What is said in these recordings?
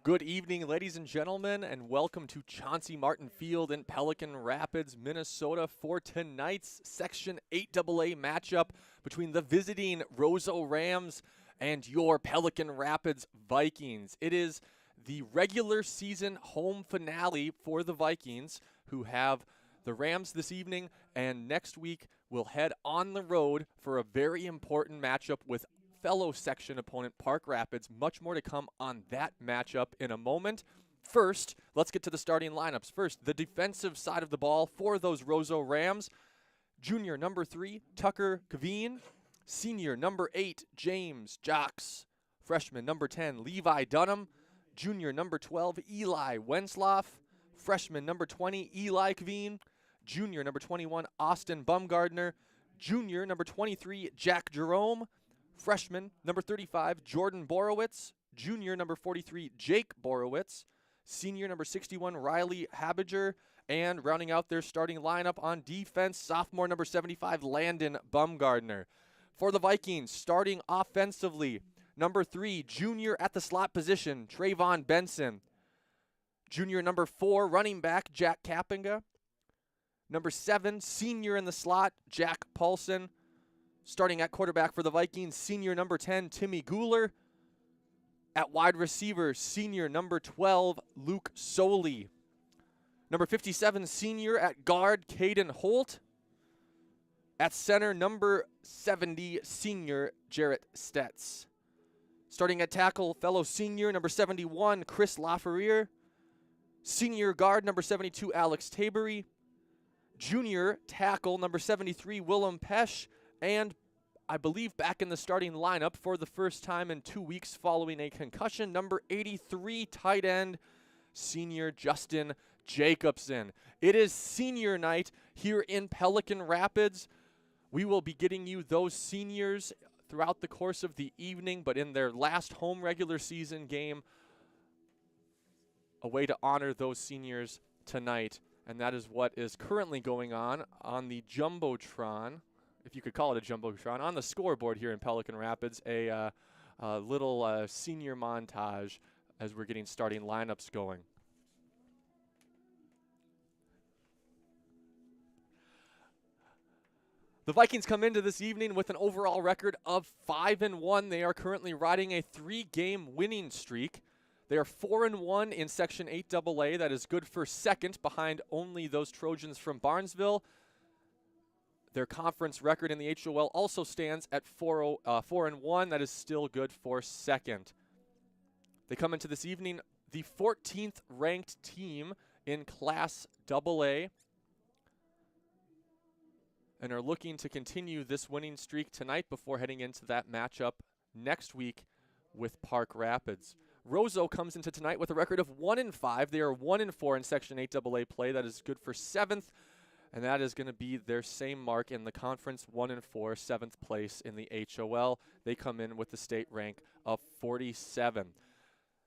Good evening, ladies and gentlemen, and welcome to Chauncey Martin Field in Pelican Rapids, Minnesota for tonight's Section 8AA matchup between the visiting Roseau Rams and your Pelican Rapids Vikings. It is the regular season home finale for the Vikings, who have the Rams this evening, and next week will head on the road for a very important matchup with fellow section opponent Park Rapids. Much more to come on that matchup in a moment. First, let's get to the starting lineups. First, the defensive side of the ball for those Roseau Rams. Junior number 3, Tucker Kaveen. Senior number 8, James Jocks. Freshman number 10, Levi Dunham. Junior number 12, Eli Wensloff. Freshman number 20, Eli Kaveen. Junior number 21, Austin Bumgardner. Junior number 23, Jack Jerome. Freshman number 35, Jordan Borowitz. Junior number 43, Jake Borowitz. Senior number 61, Riley Habiger. And rounding out their starting lineup on defense, sophomore number 75, Landon Bumgardner. For the Vikings, starting offensively, number 3, junior at the slot position, Trayvon Benson. Junior number 4, running back, Jack Kappinga. Number 7, senior in the slot, Jack Paulson. Starting at quarterback for the Vikings, senior number 10, Timmy Guler. At wide receiver, senior number 12, Luke Soley. Number 57, senior at guard, Caden Holt. At center, number 70, senior Jarrett Stetz. Starting at tackle, fellow senior, number 71, Chris Laferriere. Senior guard, number 72, Alex Tabery. Junior tackle, number 73, Willem Pesch. And I believe back in the starting lineup for the first time in 2 weeks following a concussion, number 83, tight end, senior Justin Jacobson. It is senior night here in Pelican Rapids. We will be getting you those seniors throughout the course of the evening, but in their last home regular season game, a way to honor those seniors tonight. And that is what is currently going on the Jumbotron, if you could call it a Jumbotron, on the scoreboard here in Pelican Rapids, a little senior montage as we're getting starting lineups going. The Vikings come into this evening with an overall record of 5-1. They are currently riding a 3-game winning streak. They are 4-1 in Section 8AA. That is good for second behind only those Trojans from Barnesville. Their conference record in the HOL also stands at 4-1. That is still good for second. They come into this evening the 14th ranked team in Class AA and are looking to continue this winning streak tonight before heading into that matchup next week with Park Rapids. Roseau comes into tonight with a record of 1-5. They are 1-4 in Section 8AA play. That is good for seventh. And that is going to be their same mark in the conference, 1-4, 7th place in the HOL. They come in with the state rank of 47.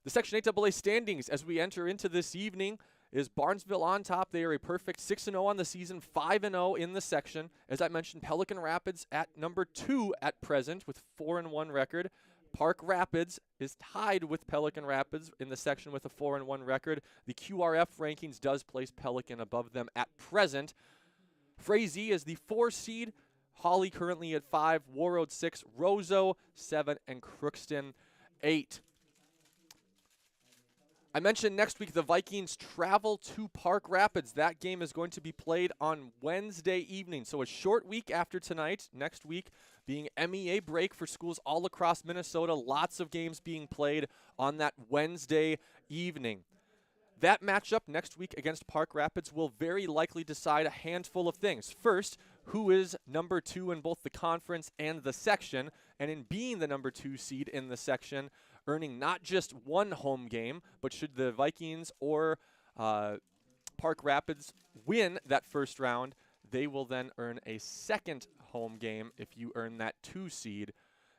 The Section 8AA standings as we enter into this evening is Barnesville on top. They are a perfect 6-0 on the season, 5-0 in the section. As I mentioned, Pelican Rapids at number 2 at present with 4-1 record. Park Rapids is tied with Pelican Rapids in the section with a 4-1 record. The QRF rankings does place Pelican above them at present. Frazee is the 4 seed. Hawley currently at 5. Warroad 6. Roseau 7. And Crookston 8. I mentioned next week the Vikings travel to Park Rapids. That game is going to be played on Wednesday evening. So a short week after tonight, next week being MEA break for schools all across Minnesota. Lots of games being played on that Wednesday evening. That matchup next week against Park Rapids will very likely decide a handful of things. First, who is number 2 in both the conference and the section, and in being the number 2 seed in the section, earning not just one home game, but should the Vikings or Park Rapids win that first round, they will then earn a second home game if you earn that 2 seed.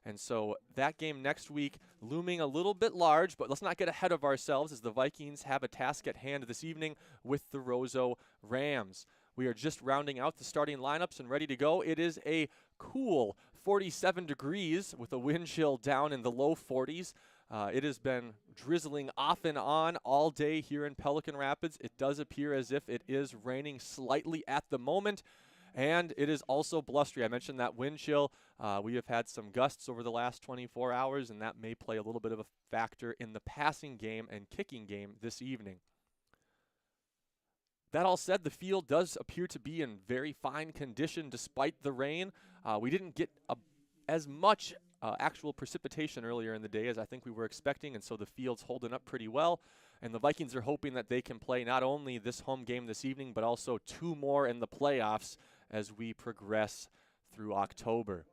And so that game next week looming a little bit large, but let's not get ahead of ourselves as the Vikings have a task at hand this evening with the Roseau Rams. We are just rounding out the starting lineups and ready to go. It is a cool 47 degrees with a wind chill down in the low 40s. It has been drizzling off and on all day here in Pelican Rapids. It does appear as if it is raining slightly at the moment, and it is also blustery. I mentioned that wind chill. We have had some gusts over the last 24 hours, and that may play a little bit of a factor in the passing game and kicking game this evening. That all said, the field does appear to be in very fine condition despite the rain. We didn't get as much actual precipitation earlier in the day as I think we were expecting, and so the field's holding up pretty well. And the Vikings are hoping that they can play not only this home game this evening, but also 2 more in the playoffs as we progress through October.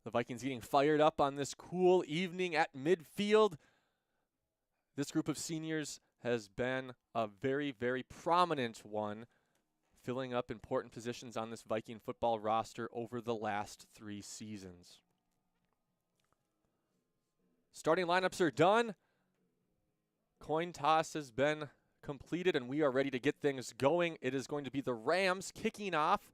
The Vikings getting fired up on this cool evening at midfield. This group of seniors has been a very, very prominent one, filling up important positions on this Viking football roster over the last 3 seasons. Starting lineups are done. Coin toss has been completed, and we are ready to get things going. It is going to be the Rams kicking off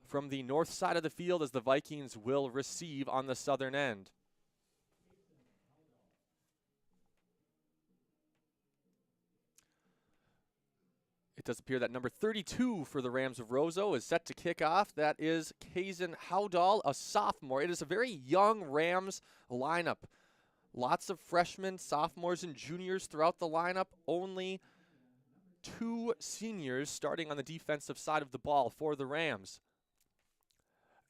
from the north side of the field as the Vikings will receive on the southern end. It does appear that number 32 for the Rams of Roseau is set to kick off. That is Kazan Howdahl, a sophomore. It is a very young Rams lineup. Lots of freshmen, sophomores, and juniors throughout the lineup. Only 2 seniors starting on the defensive side of the ball for the Rams.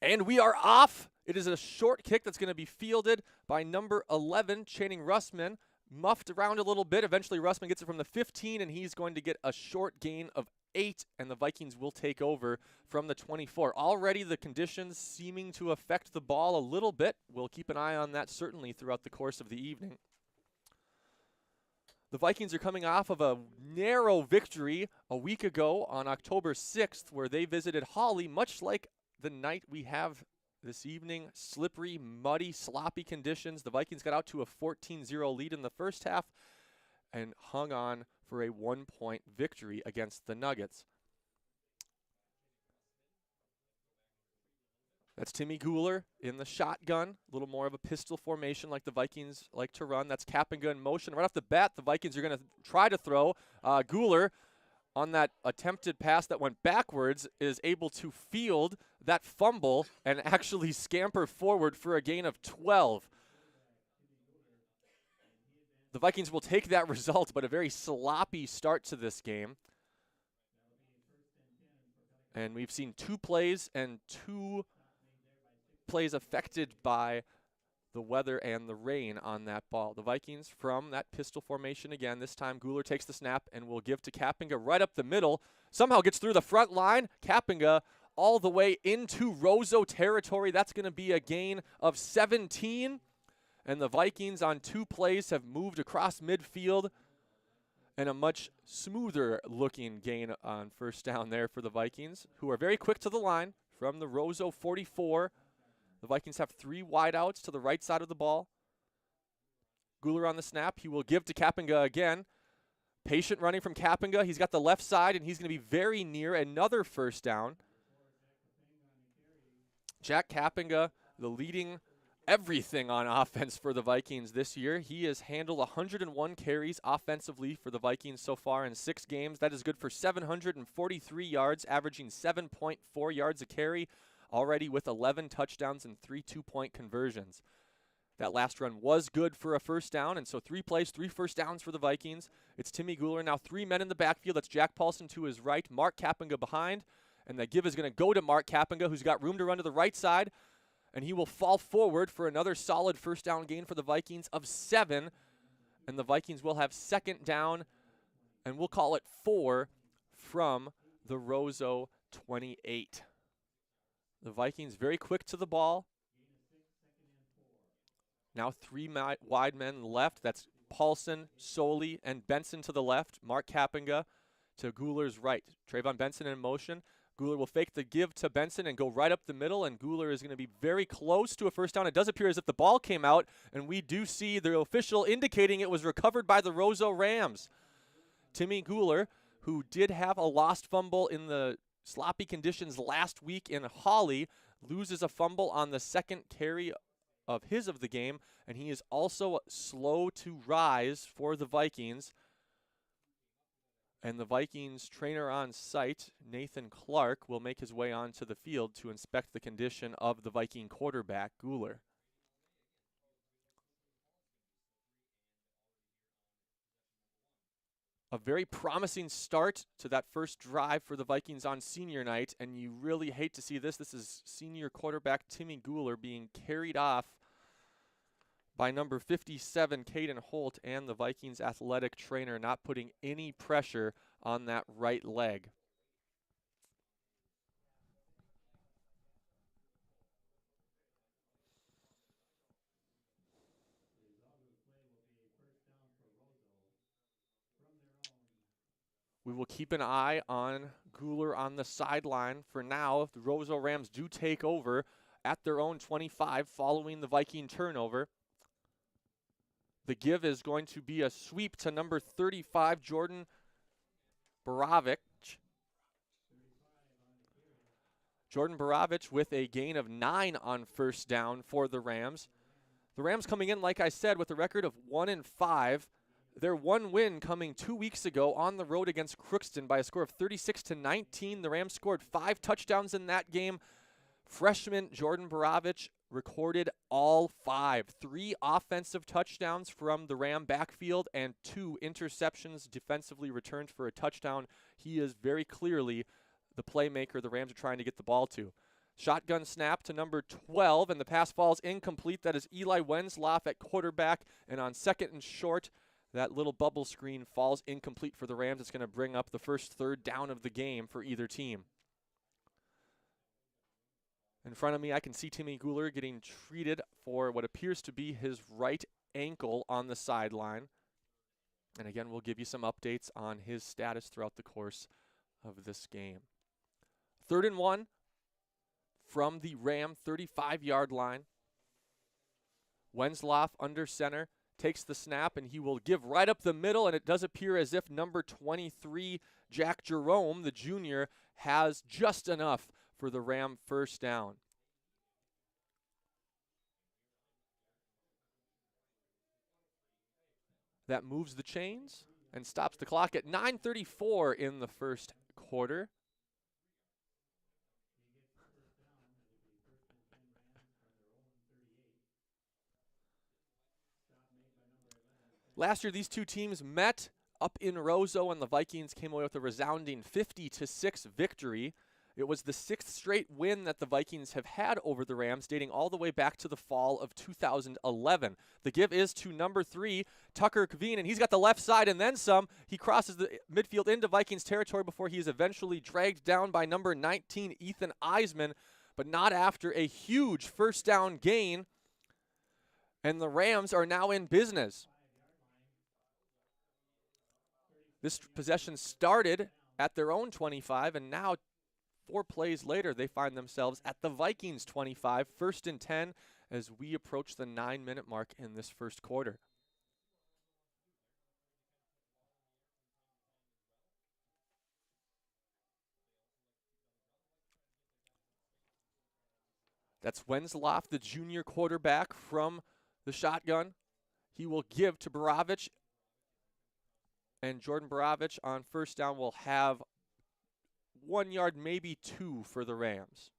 And we are off. It is a short kick that's going to be fielded by number 11, Channing Russman. Muffed around a little bit. Eventually, Russman gets it from the 15, and he's going to get a short gain of 8, and the Vikings will take over from the 24. Already the conditions seeming to affect the ball a little bit. We'll keep an eye on that certainly throughout the course of the evening. The Vikings are coming off of a narrow victory a week ago on October 6th, where they visited Hawley, much like the night we have this evening. Slippery, muddy, sloppy conditions. The Vikings got out to a 14-0 lead in the first half and hung on for a 1-point victory against the Nuggets. That's Timmy Guler in the shotgun, a little more of a pistol formation like the Vikings like to run. That's Kappenga in motion. Right off the bat, the Vikings are going to try to throw. Guler, on that attempted pass that went backwards, is able to field that fumble and actually scamper forward for a gain of 12. The Vikings will take that result, but a very sloppy start to this game. And we've seen 2 plays and 2 plays affected by the weather and the rain on that ball. The Vikings from that pistol formation again. This time Guler takes the snap and will give to Kappenga right up the middle. Somehow gets through the front line. Kappenga all the way into Roseau territory. That's going to be a gain of 17. And the Vikings on 2 plays have moved across midfield. And a much smoother looking gain on first down there for the Vikings, who are very quick to the line from the Roseau 44. The Vikings have 3 wideouts to the right side of the ball. Guler on the snap. He will give to Kappenga again. Patient running from Kappenga. He's got the left side, and he's going to be very near another first down. Jack Kappenga, the leading everything on offense for the Vikings this year. He has handled 101 carries offensively for the Vikings so far in 6 games. That is good for 743 yards, averaging 7.4 yards a carry. Already with 11 touchdowns and 3 2-point conversions. That last run was good for a first down, and so 3 plays, 3 first downs for the Vikings. It's Timmy Guler, now 3 men in the backfield. That's Jack Paulson to his right, Mark Kappenga behind, and the give is going to go to Mark Kappenga, who's got room to run to the right side, and he will fall forward for another solid first down gain for the Vikings of 7, and the Vikings will have second down, and we'll call it 4 from the Roseau 28. The Vikings very quick to the ball. Now 3 wide men left. That's Paulson, Soley, and Benson to the left. Mark Kappenga to Guler's right. Trayvon Benson in motion. Guler will fake the give to Benson and go right up the middle, and Guler is going to be very close to a first down. It does appear as if the ball came out, and we do see the official indicating it was recovered by the Roseau Rams. Timmy Guler who did have a lost fumble in the sloppy conditions last week in Hawley, loses a fumble on the second carry of the game, and he is also slow to rise for the Vikings. And the Vikings trainer on site, Nathan Clark, will make his way onto the field to inspect the condition of the Viking quarterback, Guler. A very promising start to that first drive for the Vikings on senior night, and you really hate to see this. This is senior quarterback Timmy Guler being carried off by number 57, Caden Holt, and the Vikings athletic trainer not putting any pressure on that right leg. We will keep an eye on Guler on the sideline. For now, the Roseau Rams do take over at their own 25 following the Viking turnover. The give is going to be a sweep to number 35, Jordan Borovich. Jordan Borovich with a gain of 9 on first down for the Rams. The Rams coming in, like I said, with a record of 1-5. Their one win coming 2 weeks ago on the road against Crookston by a score of 36-19. The Rams scored 5 touchdowns in that game. Freshman Jordan Borovich recorded all 5. 3 offensive touchdowns from the Ram backfield and 2 interceptions defensively returned for a touchdown. He is very clearly the playmaker the Rams are trying to get the ball to. Shotgun snap to number 12, and the pass falls incomplete. That is Eli Wenzloff at quarterback, and on second and short, that little bubble screen falls incomplete for the Rams. It's going to bring up the first third down of the game for either team. In front of me, I can see Timmy Guler getting treated for what appears to be his right ankle on the sideline. And again, we'll give you some updates on his status throughout the course of this game. 3rd and 1 from the Ram 35-yard line. Wenzloff under center takes the snap, and he will give right up the middle, and it does appear as if number 23, Jack Jerome, the junior, has just enough for the Ram first down. That moves the chains and stops the clock at 9:34 in the first quarter. Last year, these two teams met up in Roseau, and the Vikings came away with a resounding 50-6 victory. It was the 6th straight win that the Vikings have had over the Rams, dating all the way back to the fall of 2011. The give is to number 3, Tucker Kveen, and he's got the left side and then some. He crosses the midfield into Vikings territory before he is eventually dragged down by number 19, Ethan Eisman, but not after a huge first down gain, and the Rams are now in business. This possession started at their own 25, and now 4 plays later, they find themselves at the Vikings 25, 1st and 10, as we approach the 9-minute mark in this first quarter. That's Wenzloff, the junior quarterback from the shotgun. He will give to Borovich, and Jordan Borovich on first down will have 1 yard, maybe 2 for the Rams.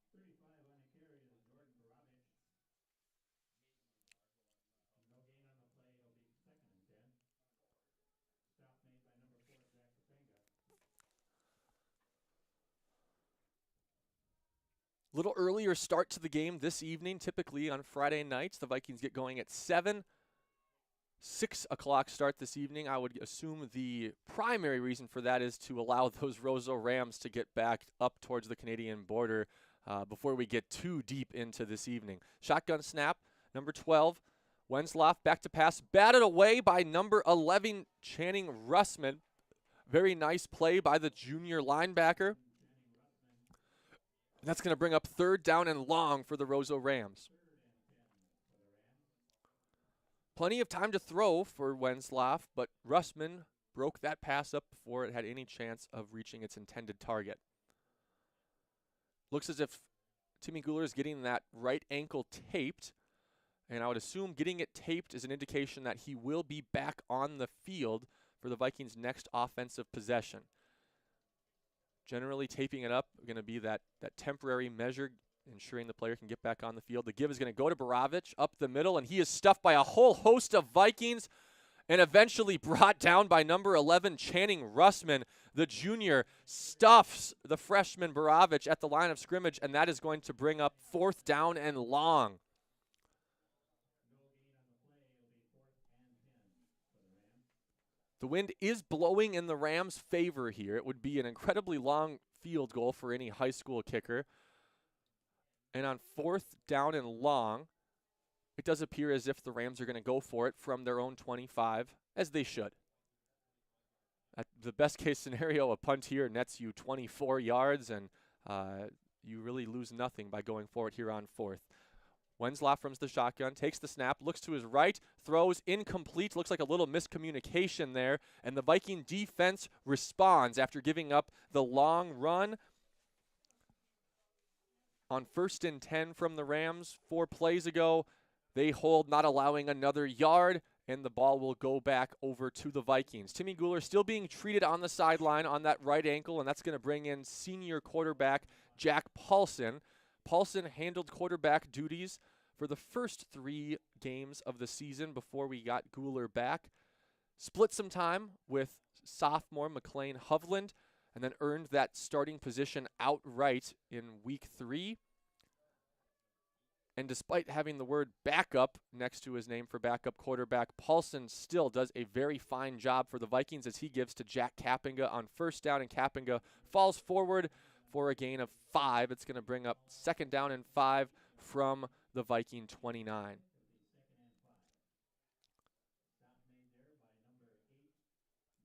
Little earlier start to the game this evening. Typically on Friday nights, the Vikings get going at 7. 6 o'clock start this evening. I would assume the primary reason for that is to allow those Roseau Rams to get back up towards the Canadian border before we get too deep into this evening. Shotgun snap, number 12, Wenzloff back to pass, batted away by number 11, Channing Russman. Very nice play by the junior linebacker. And that's going to bring up 3rd down and long for the Roseau Rams. Plenty of time to throw for Wenzloff, but Russman broke that pass up before it had any chance of reaching its intended target. Looks as if Timmy Guler is getting that right ankle taped, and I would assume getting it taped is an indication that he will be back on the field for the Vikings' next offensive possession. Generally, taping it up going to be that temporary measure, ensuring the player can get back on the field. The give is going to go to Borovich up the middle, and he is stuffed by a whole host of Vikings and eventually brought down by number 11, Channing Russman. The junior stuffs the freshman Borovich at the line of scrimmage, and that is going to bring up 4th down and long. The wind is blowing in the Rams' favor here. It would be an incredibly long field goal for any high school kicker. And on 4th down and long, it does appear as if the Rams are going to go for it from their own 25, as they should. At the best case scenario, a punt here nets you 24 yards, and you really lose nothing by going for it here on 4th. Wenslaw from the shotgun, takes the snap, looks to his right, throws incomplete, looks like a little miscommunication there, and the Viking defense responds after giving up the long run. On 1st and 10 from the Rams 4 plays ago, they hold, not allowing another yard, and the ball will go back over to the Vikings. Timmy Guler still being treated on the sideline on that right ankle, and that's going to bring in senior quarterback Jack Paulson. Paulson handled quarterback duties for the first 3 games of the season before we got Guler back. Split some time with sophomore McLean Hovland, and then earned that starting position outright in week 3. And despite having the word backup next to his name for backup quarterback, Paulson still does a very fine job for the Vikings as he gives to Jack Kappinga on 1st down, and Kappinga falls forward for a gain of 5. It's going to bring up 2nd down and 5 from the Viking 29.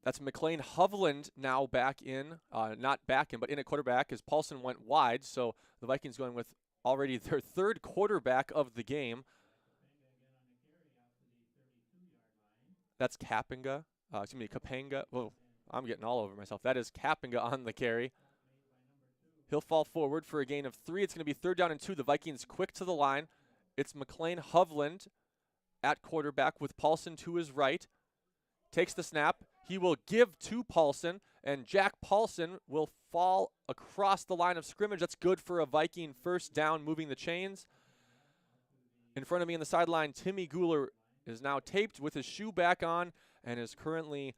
That's McLean Hovland now back in, not back in, but in at quarterback as Paulson went wide. So the Vikings going with already their 3rd quarterback of the game. That's Kappinga. Kapanga. Whoa, I'm getting all over myself. That is Kappinga on the carry. He'll fall forward for a gain of 3. It's going to be 3rd down and 2. The Vikings quick to the line. It's McLean Hovland at quarterback with Paulson to his right. Takes the snap. He will give to Paulson, and Jack Paulson will fall across the line of scrimmage. That's good for a Viking 1st down, moving the chains. In front of me on the sideline, Timmy Guler is now taped with his shoe back on and is currently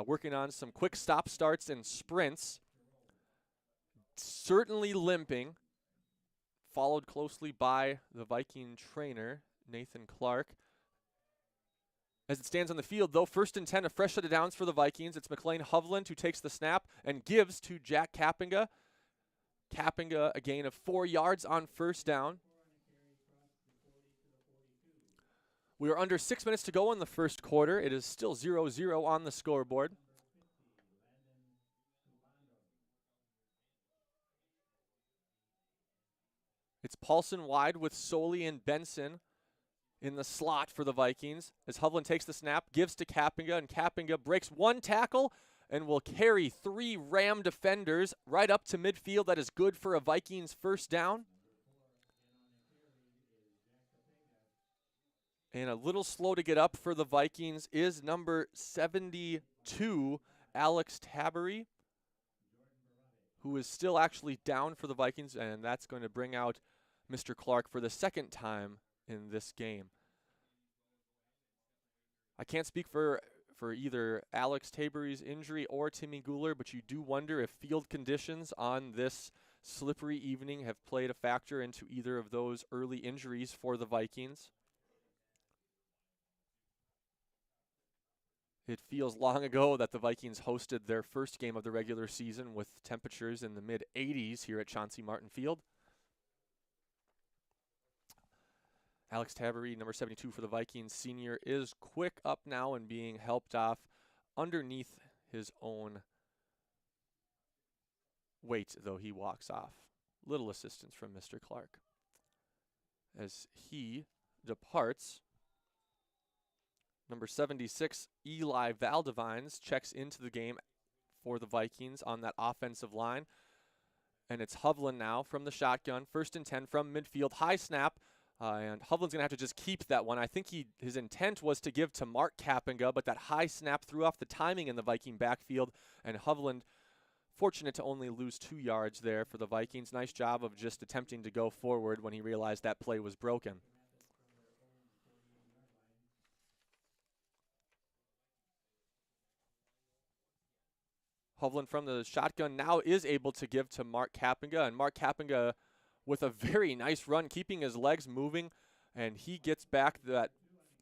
working on some quick stop starts and sprints. Certainly limping, followed closely by the Viking trainer, Nathan Clark. As it stands on the field, though, 1st and 10, a fresh set of downs for the Vikings. It's McLean Hovland who takes the snap and gives to Jack Kappinga. Kappinga a gain of 4 yards on 1st down. We are under 6 minutes to go in the 1st quarter. It is still 0-0 on the scoreboard. It's Paulson wide with Soley and Benson in the slot for the Vikings as Hovland takes the snap, gives to Kappinga, and Kappinga breaks 1 tackle and will carry 3 Ram defenders right up to midfield. That is good for a Vikings 1st down. And a little slow to get up for the Vikings is number 72, Alex Tabery, who is still actually down for the Vikings, and that's going to bring out Mr. Clark for the 2nd time in this game. I can't speak for either Alex Tabery's injury or Timmy Guler, but you do wonder if field conditions on this slippery evening have played a factor into either of those early injuries for the Vikings. It feels long ago that the Vikings hosted their first game of the regular season with temperatures in the mid-80s here at Chauncey Martin Field. Alex Tabery, number 72 for the Vikings, senior, is quick up now and being helped off underneath his own weight, though he walks off. Little assistance from Mr. Clark as he departs Number 76, Eli Valdivines, checks into the game for the Vikings on that offensive line. And it's Hovland now from the shotgun. 1st and 10 from midfield. High snap. And Hovland's going to have to just keep that one. I think his intent was to give to Mark Kappinga, but that high snap threw off the timing in the Viking backfield. And Hovland, fortunate to only lose 2 yards there for the Vikings. Nice job of just attempting to go forward when he realized that play was broken. Hovland from the shotgun now is able to give to Mark Kappinga, and Mark Kappinga with a very nice run, keeping his legs moving, and he gets back that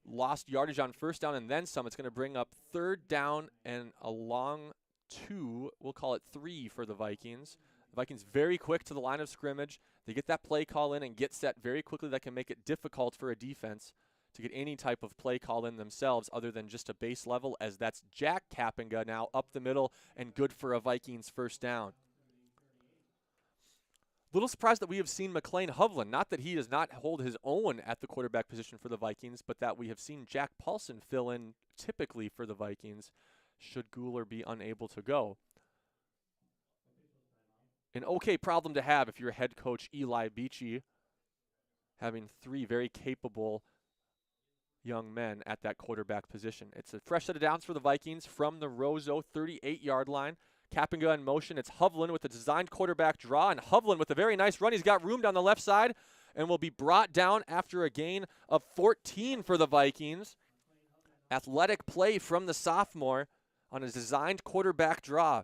lost yardage on 1st down and then some. It's going to bring up 3rd down and a long 2, we'll call it 3 for the Vikings. The Vikings very quick to the line of scrimmage. They get that play call in and get set very quickly. That can make it difficult for a defense to get any type of play call in themselves other than just a base level, as that's Jack Kappinga now up the middle and good for a Vikings 1st down. Little surprised that we have seen McLean Hovland, not that he does not hold his own at the quarterback position for the Vikings, but that we have seen Jack Paulson fill in typically for the Vikings should Guler be unable to go. An okay problem to have if you're head coach Eli Beachy, having 3 very capable young men at that quarterback position. It's a fresh set of downs for the Vikings from the Roseau 38-yard line. Kappinga in motion. It's Hovland with a designed quarterback draw, and Hovland with a very nice run. He's got room down the left side and will be brought down after a gain of 14 for the Vikings. Athletic play from the sophomore on a designed quarterback draw.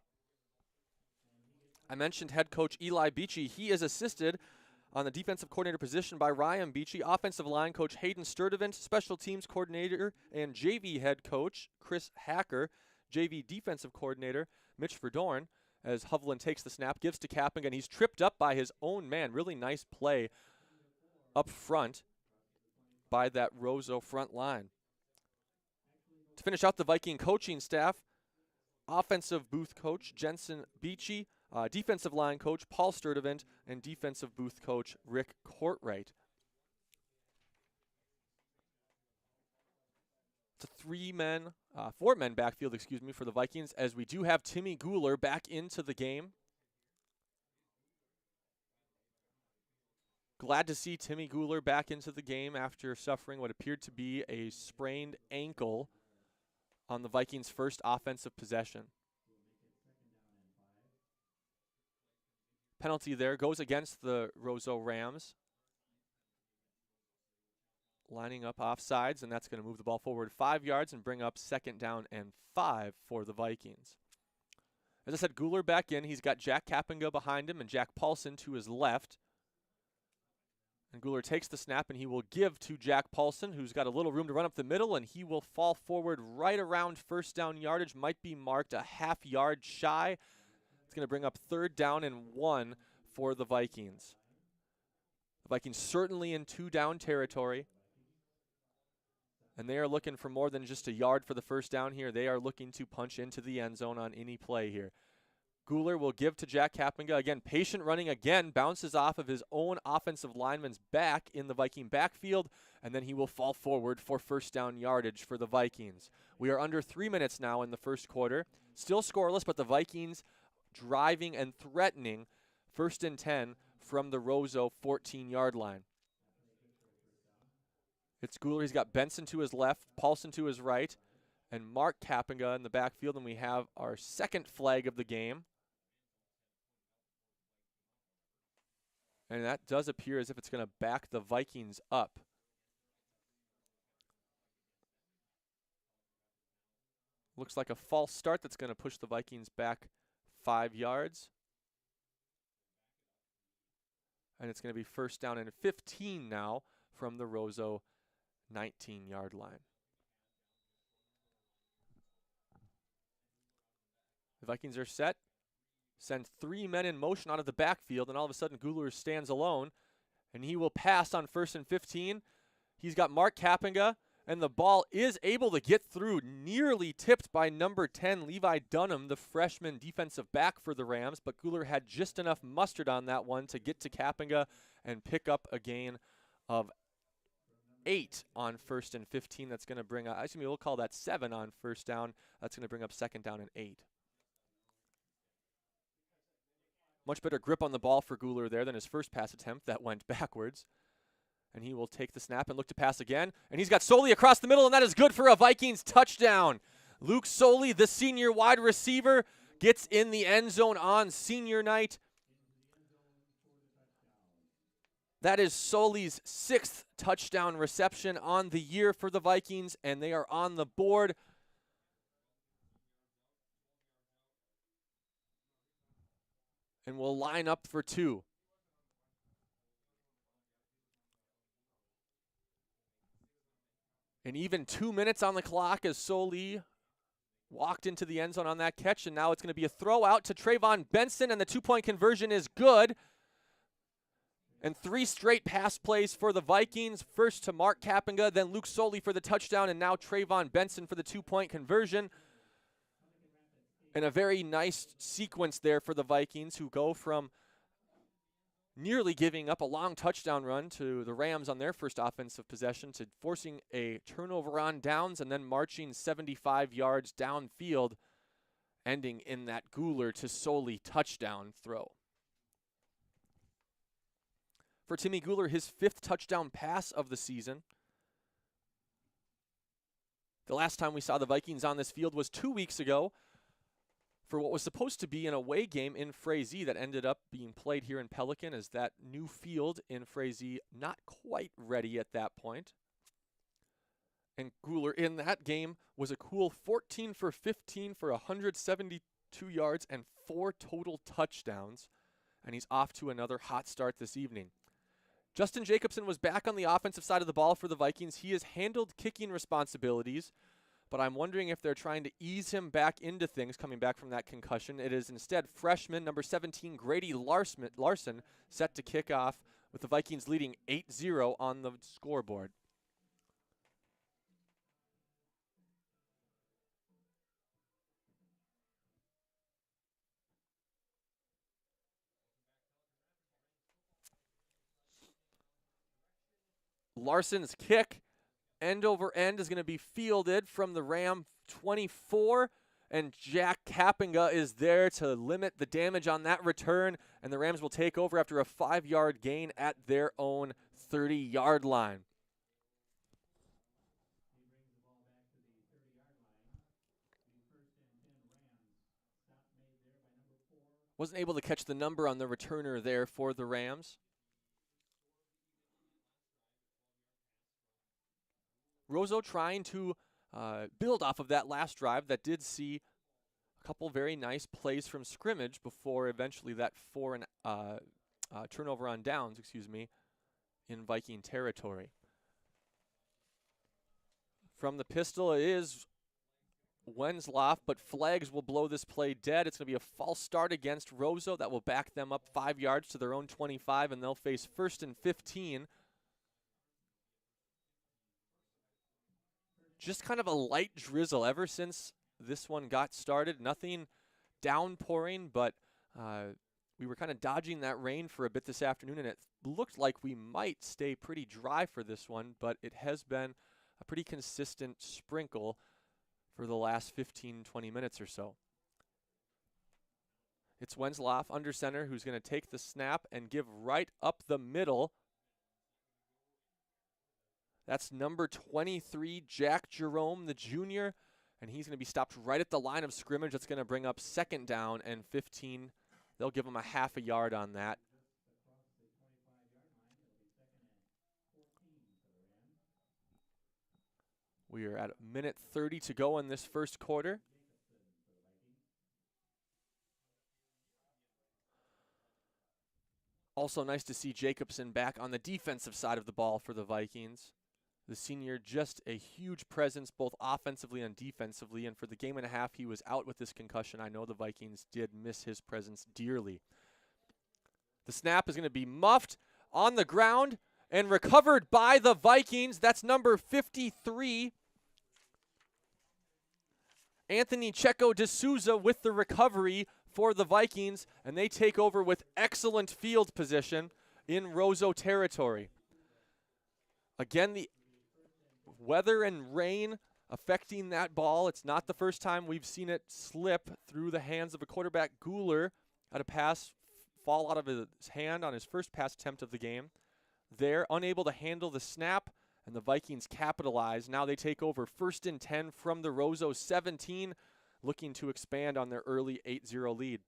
I mentioned head coach Eli Beachy. He is assisted on the defensive coordinator position by Ryan Beachy, offensive line coach Hayden Sturdivant, special teams coordinator and JV head coach Chris Hacker, JV defensive coordinator Mitch Verdorn, as Hovland takes the snap, gives to Kappinga, and he's tripped up by his own man. Really nice play up front by that Roseau front line. To finish out the Viking coaching staff, offensive booth coach Jensen Beachy, defensive line coach Paul Sturdivant, and defensive booth coach Rick Courtwright. It's a 4-man backfield, for the Vikings, as we do have Timmy Guler back into the game. Glad to see Timmy Guler back into the game after suffering what appeared to be a sprained ankle on the Vikings' first offensive possession. Penalty there goes against the Roseau Rams. Lining up offsides, and that's going to move the ball forward 5 yards and bring up 2nd down and 5 for the Vikings. As I said, Guler back in. He's got Jack Kappinga behind him and Jack Paulson to his left. And Guler takes the snap, and he will give to Jack Paulson, who's got a little room to run up the middle, and he will fall forward right around 1st down yardage. Might be marked a half yard shy. It's going to bring up 3rd down and 1 for the Vikings. The Vikings certainly in 2-down territory. And they are looking for more than just a yard for the 1st down here. They are looking to punch into the end zone on any play here. Guler will give to Jack Kappinga. Again, patient running again, bounces off of his own offensive lineman's back in the Viking backfield, and then he will fall forward for 1st down yardage for the Vikings. We are under 3 minutes now in the 1st quarter. Still scoreless, but the Vikings driving and threatening 1st and 10 from the Roseau 14-yard line. It's Guler. He's got Benson to his left, Paulson to his right, and Mark Kappinga in the backfield. And we have our 2nd flag of the game. And that does appear as if it's going to back the Vikings up. Looks like a false start that's going to push the Vikings back 5 yards. And it's going to be 1st down and 15 now from the Roseau 19-yard line. The Vikings are set. Send 3 men in motion out of the backfield, and all of a sudden Guler stands alone, and he will pass on 1st and 15. He's got Mark Kappinga, and the ball is able to get through, nearly tipped by number 10, Levi Dunham, the freshman defensive back for the Rams, but Guler had just enough mustard on that one to get to Kappinga and pick up a gain of 8 on 1st and 15. That's going to bring up, we'll call that 7 on 1st down. That's going to bring up 2nd down and 8. Much better grip on the ball for Guler there than his first pass attempt that went backwards. And he will take the snap and look to pass again. And he's got Soley across the middle, and that is good for a Vikings touchdown. Luke Soley, the senior wide receiver, gets in the end zone on senior night. That is Soley's 6th touchdown reception on the year for the Vikings, and they are on the board. And will line up for 2. And even 2 minutes on the clock as Soley walked into the end zone on that catch, and now it's going to be a throw out to Trayvon Benson, and the 2-point conversion is good. And 3 straight pass plays for the Vikings. First to Mark Kappinga, then Luke Soley for the touchdown, and now Trayvon Benson for the 2-point conversion. And a very nice sequence there for the Vikings, who go from nearly giving up a long touchdown run to the Rams on their first offensive possession to forcing a turnover on downs and then marching 75 yards downfield, ending in that Guler to Soley touchdown throw. For Timmy Guler, his 5th touchdown pass of the season. The last time we saw the Vikings on this field was 2 weeks ago for what was supposed to be an away game in Frazee that ended up being played here in Pelican, as that new field in Frazee not quite ready at that point. And Guler in that game was a cool 14 for 15 for 172 yards and 4 total touchdowns, and he's off to another hot start this evening. Justin Jacobson was back on the offensive side of the ball for the Vikings. He has handled kicking responsibilities, but I'm wondering if they're trying to ease him back into things coming back from that concussion. It is instead freshman number 17, Grady Larson, set to kick off with the Vikings leading 8-0 on the scoreboard. Larson's kick, end over end, is going to be fielded from the Ram 24, and Jack Kappinga is there to limit the damage on that return, and the Rams will take over after a 5-yard gain at their own 30-yard line. Wasn't able to catch the number on the returner there for the Rams. Roseau trying to build off of that last drive that did see a couple very nice plays from scrimmage before eventually that turnover on downs, in Viking territory. From the pistol, it is Wenzloff, but flags will blow this play dead. It's going to be a false start against Roseau. That will back them up 5 yards to their own 25, and they'll face 1st and 15. Just kind of a light drizzle ever since this one got started. Nothing downpouring, but we were kind of dodging that rain for a bit this afternoon, and it looked like we might stay pretty dry for this one, but it has been a pretty consistent sprinkle for the last 15, 20 minutes or so. It's Wenzloff under center who's going to take the snap and give right up the middle. That's number 23, Jack Jerome, the junior, and he's going to be stopped right at the line of scrimmage. That's going to bring up 2nd down and 15. They'll give him a half a yard on that. We are at 1:30 to go in this first quarter. Also nice to see Jacobson back on the defensive side of the ball for the Vikings. The senior, just a huge presence both offensively and defensively, and for the game and a half he was out with this concussion, I know the Vikings did miss his presence dearly. The snap is going to be muffed on the ground and recovered by the Vikings. That's number 53, Anthony Checo D'Souza, with the recovery for the Vikings, and they take over with excellent field position in Roseau territory. Again, the weather and rain affecting that ball. It's not the first time we've seen it slip through the hands of a quarterback. Guler had a pass fall out of his hand on his first pass attempt of the game. They're unable to handle the snap, and the Vikings capitalize. Now they take over 1st and 10 from the Roseau 17, looking to expand on their early 8-0 lead.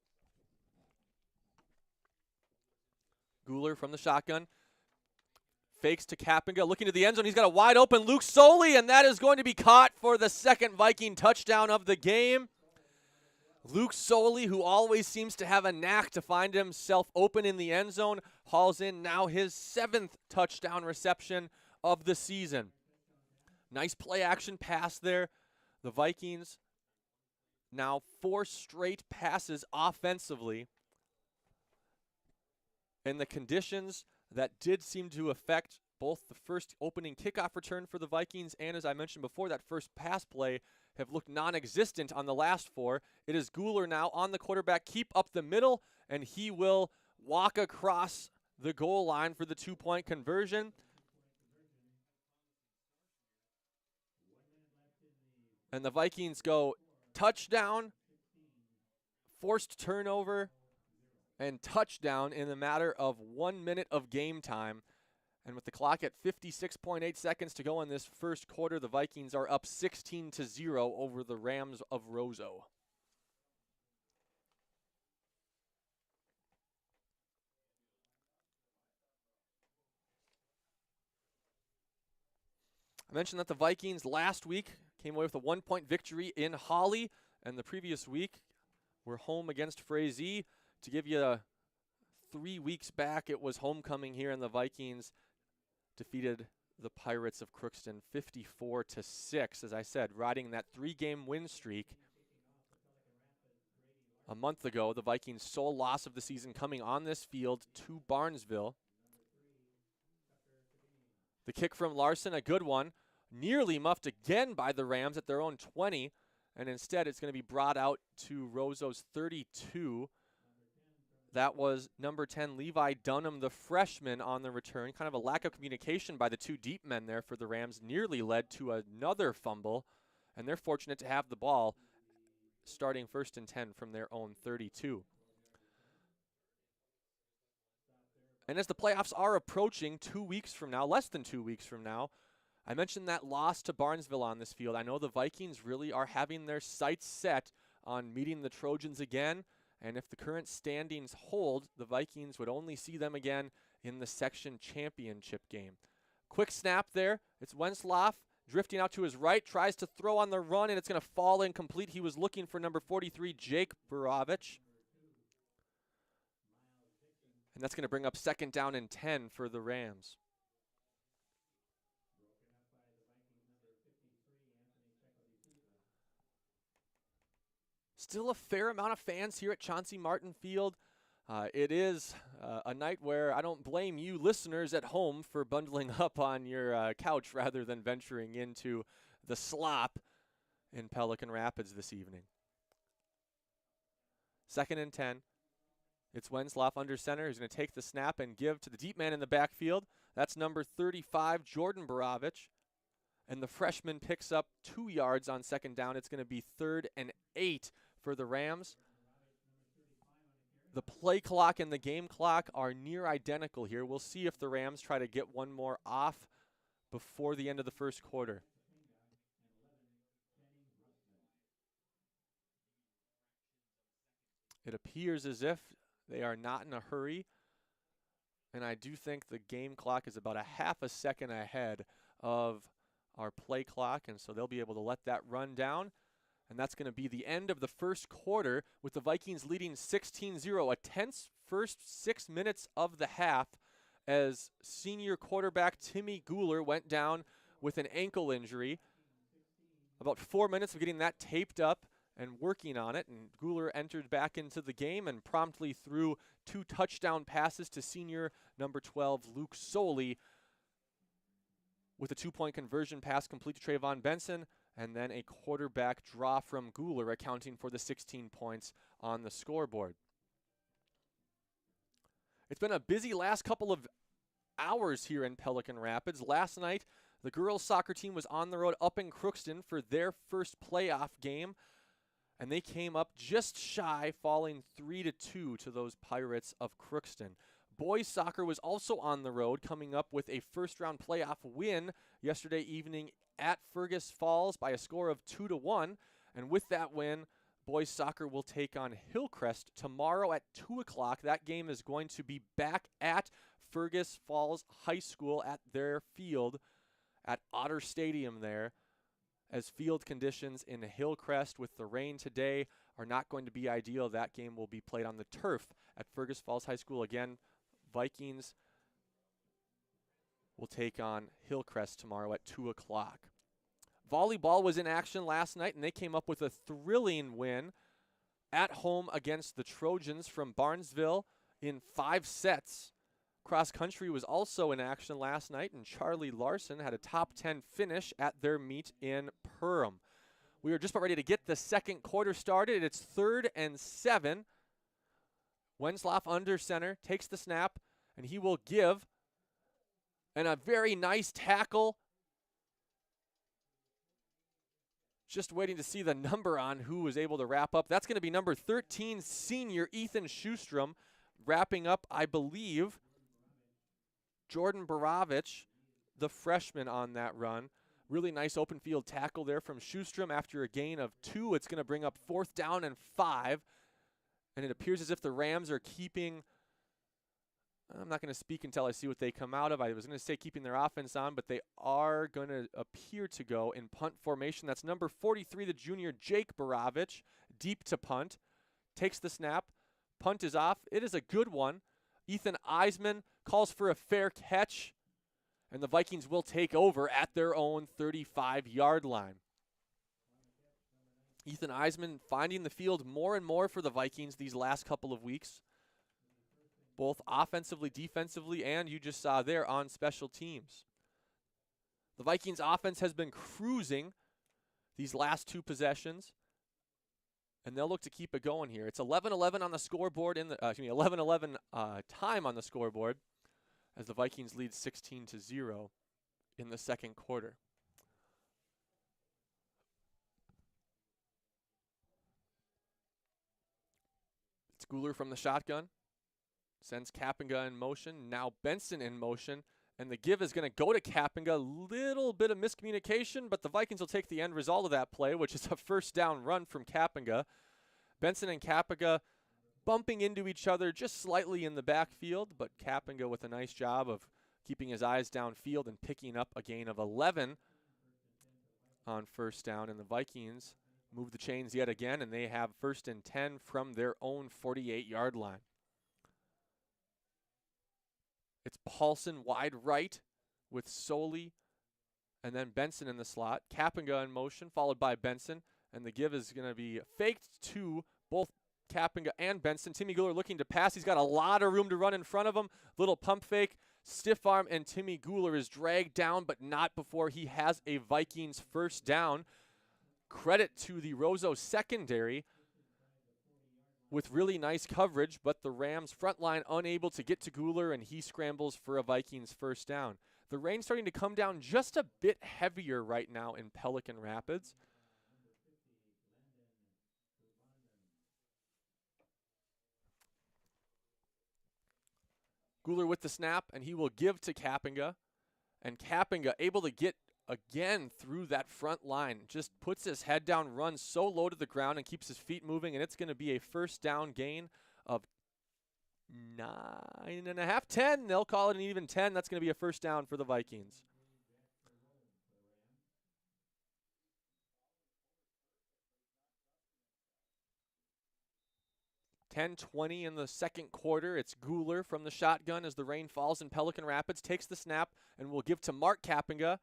Guler from the shotgun. Fakes to Kapinga, looking to the end zone. He's got a wide open Luke Soley, and that is going to be caught for the second Viking touchdown of the game. Luke Soley, who always seems to have a knack to find himself open in the end zone, hauls in now his 7th touchdown reception of the season. Nice play action pass there. The Vikings now 4 straight passes offensively. And the conditions that did seem to affect both the first opening kickoff return for the Vikings and, as I mentioned before, that first pass play have looked non-existent on the last 4. It is Guler now on the quarterback, keep up the middle, and he will walk across the goal line for the 2-point conversion. And the Vikings go touchdown, forced turnover, and touchdown in the matter of 1 minute of game time. And with the clock at 56.8 seconds to go in this first quarter, the Vikings are up 16-0 over the Rams of Roseau. I mentioned that the Vikings last week came away with a 1-point victory in Holly, and the previous week were home against Frazee. To give you 3 weeks back, it was homecoming here, and the Vikings defeated the Pirates of Crookston 54-6. As I said, riding that 3-game win streak. A month ago, the Vikings' sole loss of the season coming on this field to Barnesville. The kick from Larson, a good one, nearly muffed again by the Rams at their own 20, and instead it's going to be brought out to Roseau's 32. That was number 10, Levi Dunham, the freshman, on the return. Kind of a lack of communication by the 2 deep men there for the Rams nearly led to another fumble, and they're fortunate to have the ball starting 1st and 10 from their own 32. And as the playoffs are approaching 2 weeks from now, less than 2 weeks from now, I mentioned that loss to Barnesville on this field. I know the Vikings really are having their sights set on meeting the Trojans again. And if the current standings hold, the Vikings would only see them again in the section championship game. Quick snap there. It's Wenslauf drifting out to his right, tries to throw on the run, and it's going to fall incomplete. He was looking for number 43, Jake Borovich. And that's going to bring up 2nd down and 10 for the Rams. Still a fair amount of fans here at Chauncey Martin Field. It is a night where I don't blame you listeners at home for bundling up on your couch rather than venturing into the slop in Pelican Rapids this evening. 2nd and 10. It's Wenslauf under center. He's going to take the snap and give to the deep man in the backfield. That's number 35, Jordan Borovich. And the freshman picks up 2 yards on 2nd down. It's going to be 3rd and 8 for the Rams. The play clock and the game clock are near identical here. We'll see if the Rams try to get one more off before the end of the first quarter. It appears as if they are not in a hurry. And I do think the game clock is about a half a second ahead of our play clock. And so they'll be able to let that run down. And that's going to be the end of the first quarter with the Vikings leading 16-0. A tense first 6 minutes of the half as senior quarterback Timmy Guler went down with an ankle injury. About 4 minutes of getting that taped up and working on it. And Guler entered back into the game and promptly threw 2 touchdown passes to senior number 12 Luke Soley with a 2-point conversion pass complete to Trayvon Benson. And then a quarterback draw from Guler accounting for the 16 points on the scoreboard. It's been a busy last couple of hours here in Pelican Rapids. Last night, The girls' soccer team was on the road up in Crookston for their first playoff game, and they came up just shy, falling 3-2 to those Pirates of Crookston. Boys soccer was also on the road, coming up with a first-round playoff win yesterday evening at Fergus Falls by a score of 2-1. And with that win, boys soccer will take on Hillcrest tomorrow at 2 o'clock. That game is going to be back at Fergus Falls High School at their field at Otter Stadium there, as field conditions in Hillcrest with the rain today are not going to be ideal. That game will be played on the turf at Fergus Falls High School. Again, Vikings will take on Hillcrest tomorrow at 2 o'clock. Volleyball was in action last night, and they came up with a thrilling win at home against the Trojans from Barnesville in 5 sets. Cross country was also in action last night, and Charlie Larson had a top 10 finish at their meet in Perham. We are just about ready to get the second quarter started. It's 3rd and 7. Wensloff under center, takes the snap, and he will give. And a very nice tackle. Just waiting to see the number on who was able to wrap up. That's going to be number 13, senior Ethan Schustrom, wrapping up, I believe, Jordan Borovich, the freshman on that run. Really nice open field tackle there from Schustrom after a gain of 2. It's going to bring up 4th down and 5. And it appears as if the Rams are keeping, I'm not going to speak until I see what they come out of. I was going to say keeping their offense on, but they are going to appear to go in punt formation. That's number 43, the junior Jake Borovich, deep to punt. Takes the snap. Punt is off. It is a good one. Ethan Eisman calls for a fair catch, and the Vikings will take over at their own 35-yard line. Ethan Eisman finding the field more and more for the Vikings these last couple of weeks, both offensively, defensively, and you just saw there on special teams. The Vikings offense has been cruising these last 2 possessions, and they'll look to keep it going here. It's 11-11 on the scoreboard, 11-11 time on the scoreboard, as the Vikings lead 16-0 in the second quarter. Schooler from the shotgun. Sends Kappenga in motion. Now Benson in motion. And the give is going to go to Kappenga. Little bit of miscommunication, but the Vikings will take the end result of that play, which is a first down run from Kappenga. Benson and Kappenga bumping into each other just slightly in the backfield, but Kappenga with a nice job of keeping his eyes downfield and picking up a gain of 11 on first down. And the Vikings move the chains yet again, and they have 1st and 10 from their own 48-yard line. It's Paulson wide right with Soli and then Benson in the slot. Kappenga in motion, followed by Benson, and the give is going to be faked to both Kappenga and Benson. Timmy Guler looking to pass. He's got a lot of room to run in front of him. Little pump fake, stiff arm, and Timmy Guler is dragged down, but not before he has a Vikings first down. Credit to the Roseau secondary with really nice coverage, but the Rams front line unable to get to Guler, and he scrambles for a Vikings first down. The rain's starting to come down just a bit heavier right now in Pelican Rapids. Guler with the snap, and he will give to Kappenga. And Kappenga able to get again through that front line. Just puts his head down, runs so low to the ground, and keeps his feet moving. And it's going to be a first down gain of 9.5, 10. They'll call it an even 10. That's going to be a first down for the Vikings. .10:20 in the second quarter. It's Guler from the shotgun as the rain falls in Pelican Rapids. Takes the snap and will give to Mark Kappenga.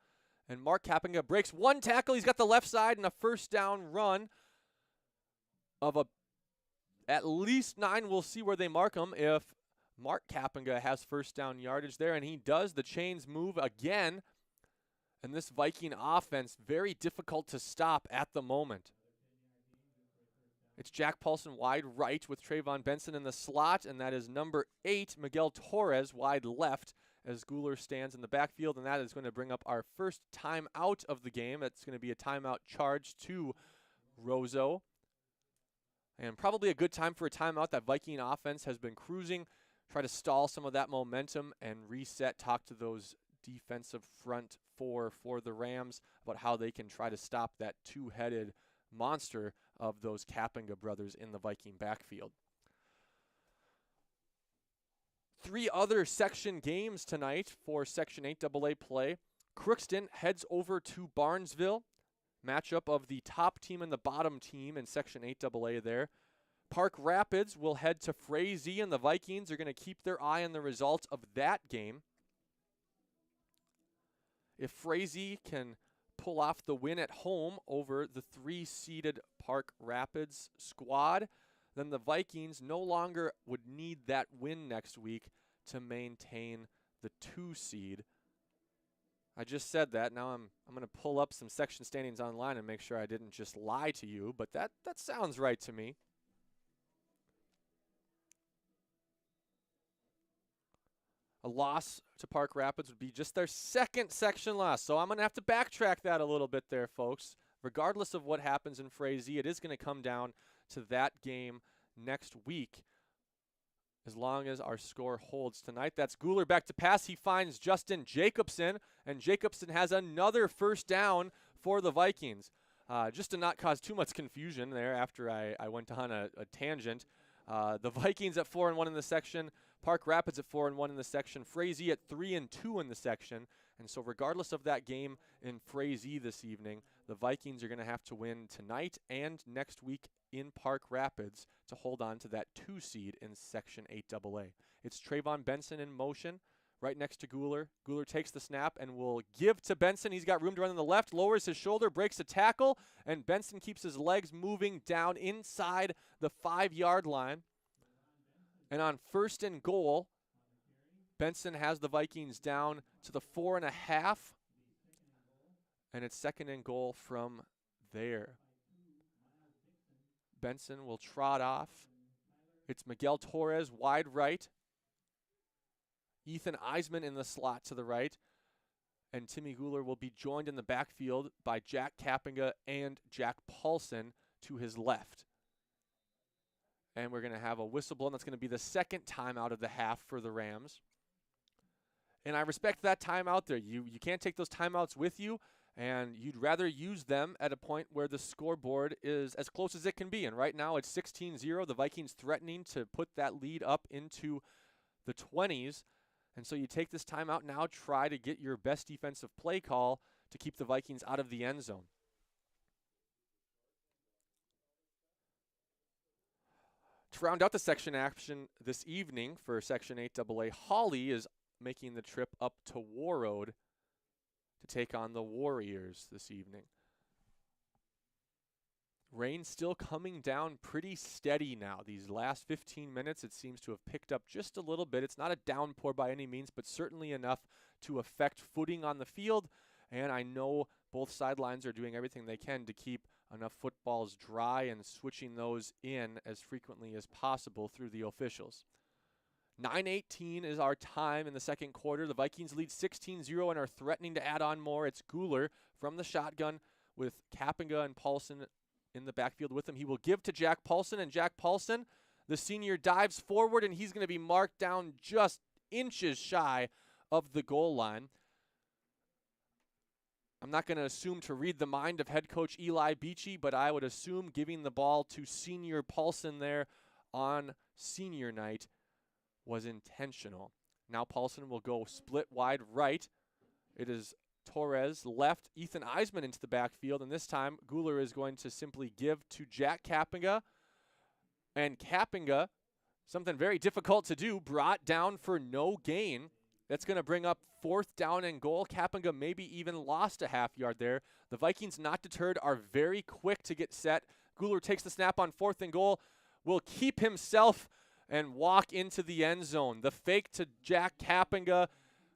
And Mark Kappenga breaks one tackle. He's got the left side and a first down run of at least 9. We'll see where they mark him if Mark Kappenga has first down yardage there. And he does. The chains move again. And this Viking offense, very difficult to stop at the moment. It's Jack Paulson wide right with Trayvon Benson in the slot, and that is number 8, Miguel Torres, wide left. as Guler stands in the backfield, and that is going to bring up our first timeout of the game. That's going to be a timeout charge to Roseau. And probably a good time for a timeout. That Viking offense has been cruising. Try to stall some of that momentum and reset. Talk to those defensive front four for the Rams about how they can try to stop that two-headed monster of those Kapinga brothers in the Viking backfield. 3 other section games tonight for Section 8AA play. Crookston heads over to Barnesville. Matchup of the top team and the bottom team in Section 8AA there. Park Rapids will head to Frazee, and the Vikings are going to keep their eye on the results of that game. If Frazee can pull off the win at home over the 3-seeded Park Rapids squad, then the Vikings no longer would need that win next week to maintain the 2 seed. I just said that. Now I'm going to pull up some section standings online and make sure I didn't just lie to you, but that sounds right to me. A loss to Park Rapids would be just their 2nd section loss, so I'm going to have to backtrack that a little bit there, folks. Regardless of what happens in Frazee, it is going to come down to that game next week as long as our score holds tonight. That's Guler back to pass. He finds Justin Jacobson, and Jacobson has another first down for the Vikings. Just to not cause too much confusion there after I went on a tangent, the Vikings at 4-1 in the section, Park Rapids at 4-1 in the section, Frazee at 3-2 in the section. And so regardless of that game in Frazee this evening, the Vikings are going to have to win tonight and next week in Park Rapids to hold on to that 2 seed in Section 8AA. It's Trayvon Benson in motion right next to Guler. Guler takes the snap and will give to Benson. He's got room to run on the left, lowers his shoulder, breaks a tackle, and Benson keeps his legs moving down inside the 5-yard line. And on 1st and goal, Benson has the Vikings down to the 4.5, and it's 2nd and goal from there. Benson will trot off. It's Miguel Torres wide right. Ethan Eisman in the slot to the right. And Timmy Guler will be joined in the backfield by Jack Kapinga and Jack Paulson to his left. And we're going to have a whistle blown. That's going to be the 2nd timeout of the half for the Rams. And I respect that timeout there. You can't take those timeouts with you, and you'd rather use them at a point where the scoreboard is as close as it can be. And right now it's 16-0. The Vikings threatening to put that lead up into the 20s. And so you take this timeout now, try to get your best defensive play call to keep the Vikings out of the end zone. To round out the section action this evening for Section 8AA, Hawley is making the trip up to Warroad to take on the Warriors this evening. Rain still coming down pretty steady now. These last 15 minutes, it seems to have picked up just a little bit. It's not a downpour by any means, but certainly enough to affect footing on the field. And I know both sidelines are doing everything they can to keep enough footballs dry and switching those in as frequently as possible through the officials. 9:18 is our time in the 2nd quarter. The Vikings lead 16-0 and are threatening to add on more. It's Guler from the shotgun with Kapinga and Paulson in the backfield with him. He will give to Jack Paulson, and Jack Paulson, the senior, dives forward, and he's going to be marked down just inches shy of the goal line. I'm not going to assume to read the mind of head coach Eli Beachy, but I would assume giving the ball to senior Paulson there on senior night was intentional. Now Paulson will go split wide right. It is Torres left, Ethan Eisman into the backfield, and this time Guler is going to simply give to Jack Kapinga. And Kapinga, something very difficult to do, brought down for no gain. That's going to bring up 4th down and goal. Kapinga maybe even lost a half yard there. The Vikings, not deterred, are very quick to get set. Guler takes the snap on 4th and goal, will keep himself and walk into the end zone. The fake to Jack Kapinga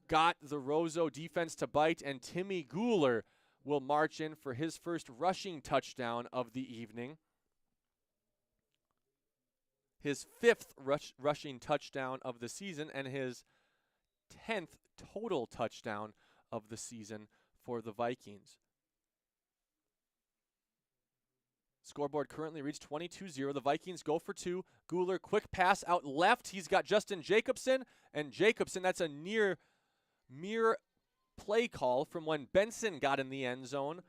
got the Roseau defense to bite, and Timmy Guler will march in for his first rushing touchdown of the evening. His 5th rushing touchdown of the season and his 10th total touchdown of the season for the Vikings. Scoreboard currently reads 22-0. The Vikings go for two. Guler, quick pass out left. He's got Justin Jacobson, and Jacobson, that's a near play call from when Benson got in the end zone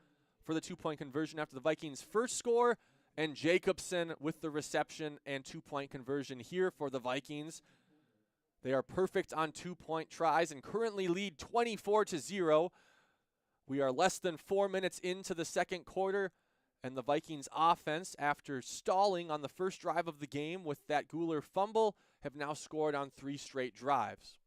for the two-point conversion after the Vikings' first score, and Jacobson with the reception and two-point conversion here for the Vikings. They are perfect on two-point tries and currently lead 24-0. We are less than 4 minutes into the second quarter, and the Vikings offense, after stalling on the first drive of the game with that Guler fumble, have now scored on 3 straight drives.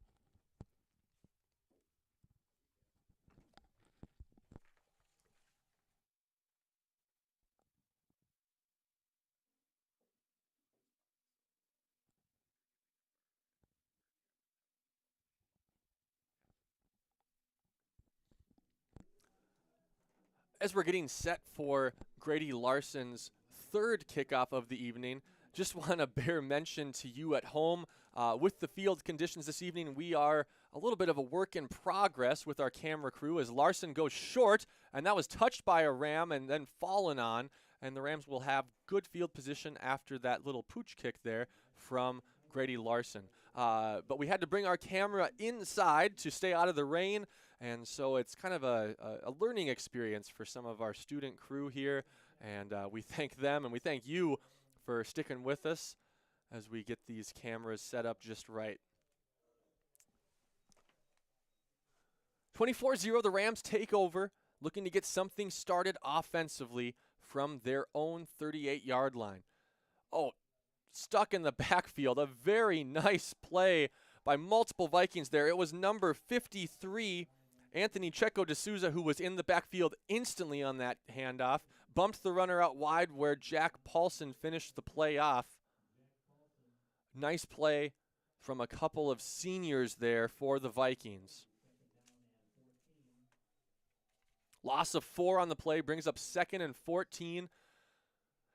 As we're getting set for Grady Larson's third kickoff of the evening, just want to bear mention to you at home, with the field conditions this evening, we are a little bit of a work in progress with our camera crew as Larson goes short, and that was touched by a Ram and then fallen on, and the Rams will have good field position after that little pooch kick there from Grady Larson. But we had to bring our camera inside to stay out of the rain, and so it's kind of a learning experience for some of our student crew here, and we thank them and we thank you for sticking with us as we get these cameras set up just right. 24-0, the Rams take over, looking to get something started offensively from their own 38-yard line. Oh, stuck in the backfield, a very nice play by multiple Vikings there. It was number 53, Anthony Checo D'Souza, who was in the backfield instantly on that handoff, bumped the runner out wide where Jack Paulson finished the play off. Nice play from a couple of seniors there for the Vikings. Loss of 4 on the play brings up 2nd and 14.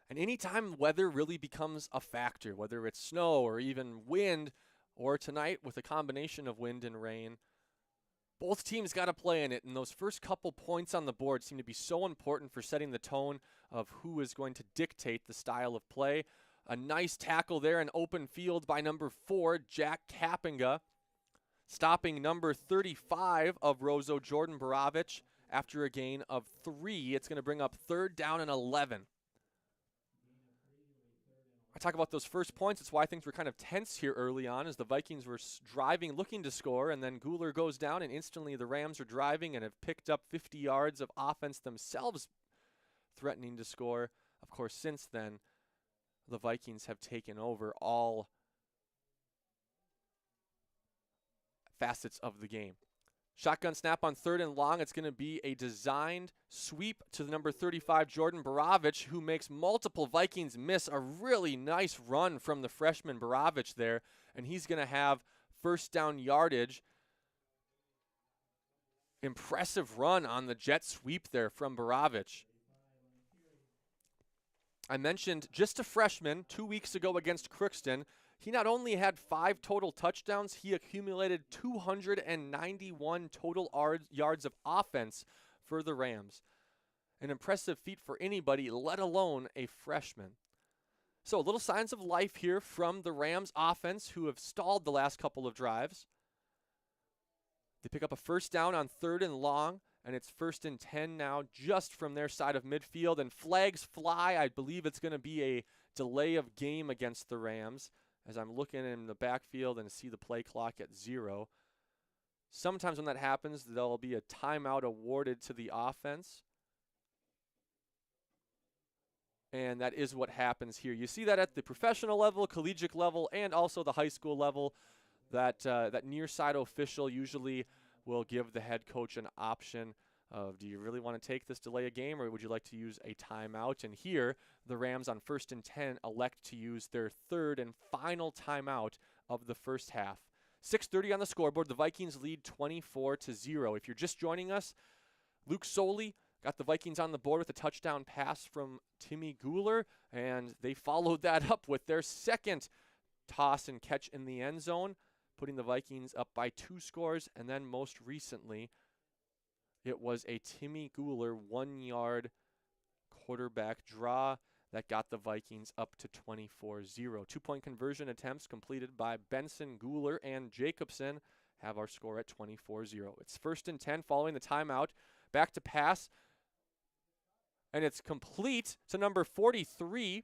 And anytime weather really becomes a factor, whether it's snow or even wind, or tonight with a combination of wind and rain, both teams got to play in it, and those first couple points on the board seem to be so important for setting the tone of who is going to dictate the style of play. A nice tackle there in open field by number 4, Jack Kappinga, stopping number 35 of Roseau, Jordan Borovich, after a gain of 3. It's going to bring up 3rd down and 11. I talk about those first points. It's why things were kind of tense here early on as the Vikings were driving, looking to score, and then Guler goes down, and instantly the Rams are driving and have picked up 50 yards of offense themselves, threatening to score. Of course, since then, the Vikings have taken over all facets of the game. Shotgun snap on 3rd and long. It's going to be a designed sweep to the number 35, Jordan Borovich, who makes multiple Vikings miss. A really nice run from the freshman Borovich there, and he's going to have 1st down yardage. Impressive run on the jet sweep there from Borovich. I mentioned just a freshman 2 weeks ago against Crookston. He not only had 5 total touchdowns, he accumulated 291 total yards of offense for the Rams. An impressive feat for anybody, let alone a freshman. So little signs of life here from the Rams offense, who have stalled the last couple of drives. They pick up a 1st down on 3rd and long, and it's 1st and 10 now just from their side of midfield, and flags fly. I believe it's going to be a delay of game against the Rams, as I'm looking in the backfield and see the play clock at 0. Sometimes when that happens, there'll be a timeout awarded to the offense. And that is what happens here. You see that at the professional level, collegiate level, and also the high school level. That near side official usually will give the head coach an option of, do you really want to take this delay a game, or would you like to use a timeout? And here, the Rams on 1st and 10 elect to use their 3rd and final timeout of the first half. 6:30 on the scoreboard. The Vikings lead 24-0. If you're just joining us, Luke Soley got the Vikings on the board with a touchdown pass from Timmy Guler, and they followed that up with their 2nd toss and catch in the end zone, putting the Vikings up by 2 scores. And then most recently, it was a Timmy Guler 1-yard quarterback draw that got the Vikings up to 24-0. 2-point conversion attempts completed by Benson, Guler, and Jacobson have our score at 24-0. It's 1st and 10 following the timeout. Back to pass. And it's complete to number 43.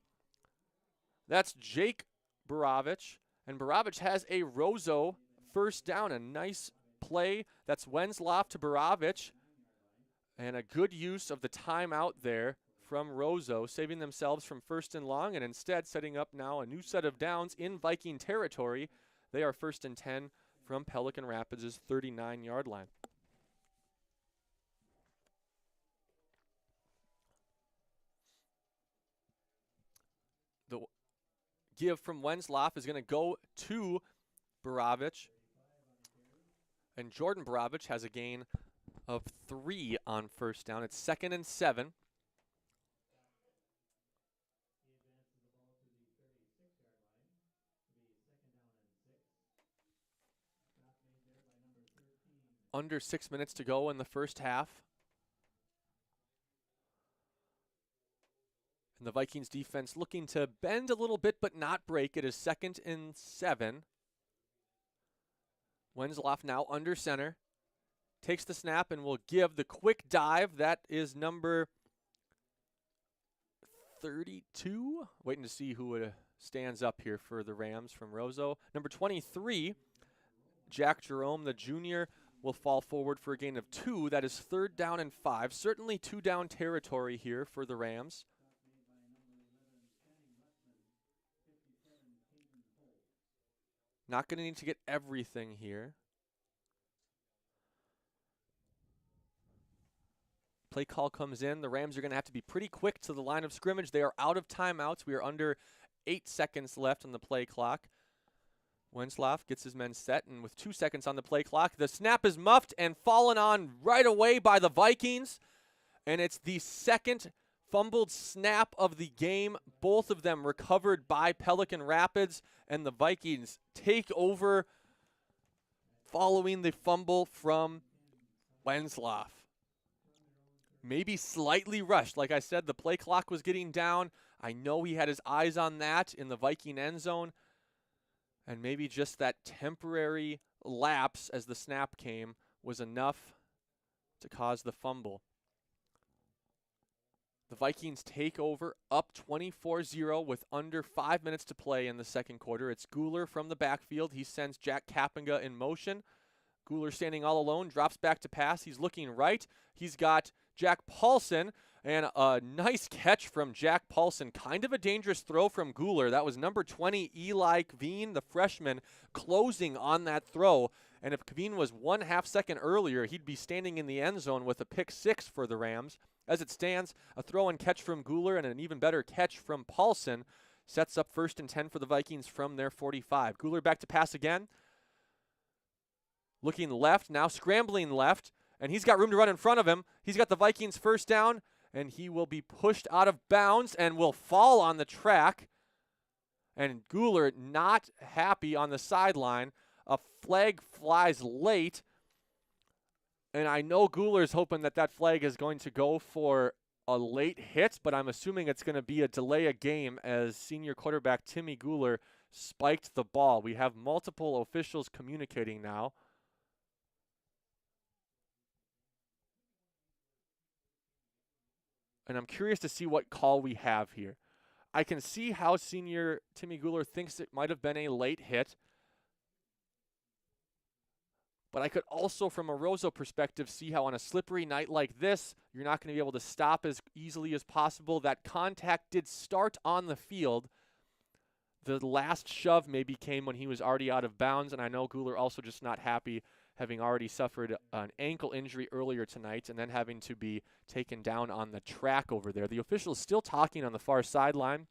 That's Jake Borovich. And Borovich has a Roseau first down. A nice play. That's Wenzloff to Borovich. And a good use of the timeout there from Roseau, saving themselves from 1st and long, and instead setting up now a new set of downs in Viking territory. They are 1st and 10 from Pelican Rapids' 39-yard line. The give from Wenzloff is going to go to Borovich. And Jordan Borovich has a gain of 3 on first down. It's 2nd and 7. Under 6 minutes to go in the first half. And the Vikings defense looking to bend a little bit but not break. It is 2nd and 7. Wenzloff now under center. Takes the snap and will give the quick dive. That is number 32. Waiting to see who stands up here for the Rams from Roseau. Number 23, Jack Jerome, the junior, will fall forward for a gain of 2. That is 3rd down and 5. Certainly 2-down territory here for the Rams. Not going to need to get everything here. Play call comes in. The Rams are going to have to be pretty quick to the line of scrimmage. They are out of timeouts. We are under 8 seconds left on the play clock. Wenzloff gets his men set, and with 2 seconds on the play clock, the snap is muffed and fallen on right away by the Vikings. And it's the 2nd fumbled snap of the game. Both of them recovered by Pelican Rapids, and the Vikings take over following the fumble from Wenzloff. Maybe slightly rushed. Like I said, the play clock was getting down. I know he had his eyes on that in the Viking end zone. And maybe just that temporary lapse as the snap came was enough to cause the fumble. The Vikings take over up 24-0 with under 5 minutes to play in the second quarter. It's Guler from the backfield. He sends Jack Kapinga in motion. Guler standing all alone, drops back to pass. He's looking right. He's got Jack Paulson, and a nice catch from Jack Paulson. Kind of a dangerous throw from Guler. That was number 20, Eli Kveen, the freshman, closing on that throw. And if Kveen was 1/2 second earlier, he'd be standing in the end zone with a pick 6 for the Rams. As it stands, a throw and catch from Guler and an even better catch from Paulson sets up 1st and 10 for the Vikings from their 45. Guler back to pass again. Looking left, now scrambling left. And he's got room to run in front of him. He's got the Vikings first down, and he will be pushed out of bounds and will fall on the track. And Guler not happy on the sideline. A flag flies late. And I know Guler's hoping that that flag is going to go for a late hit, but I'm assuming it's going to be a delay of game as senior quarterback Timmy Guler spiked the ball. We have multiple officials communicating now. And I'm curious to see what call we have here. I can see how senior Timmy Guler thinks it might have been a late hit. But I could also, from a Roseau perspective, see how on a slippery night like this, you're not going to be able to stop as easily as possible. That contact did start on the field. The last shove maybe came when he was already out of bounds, and I know Guler also just not happy having already suffered an ankle injury earlier tonight and then having to be taken down on the track over there. The official is still talking on the far sideline,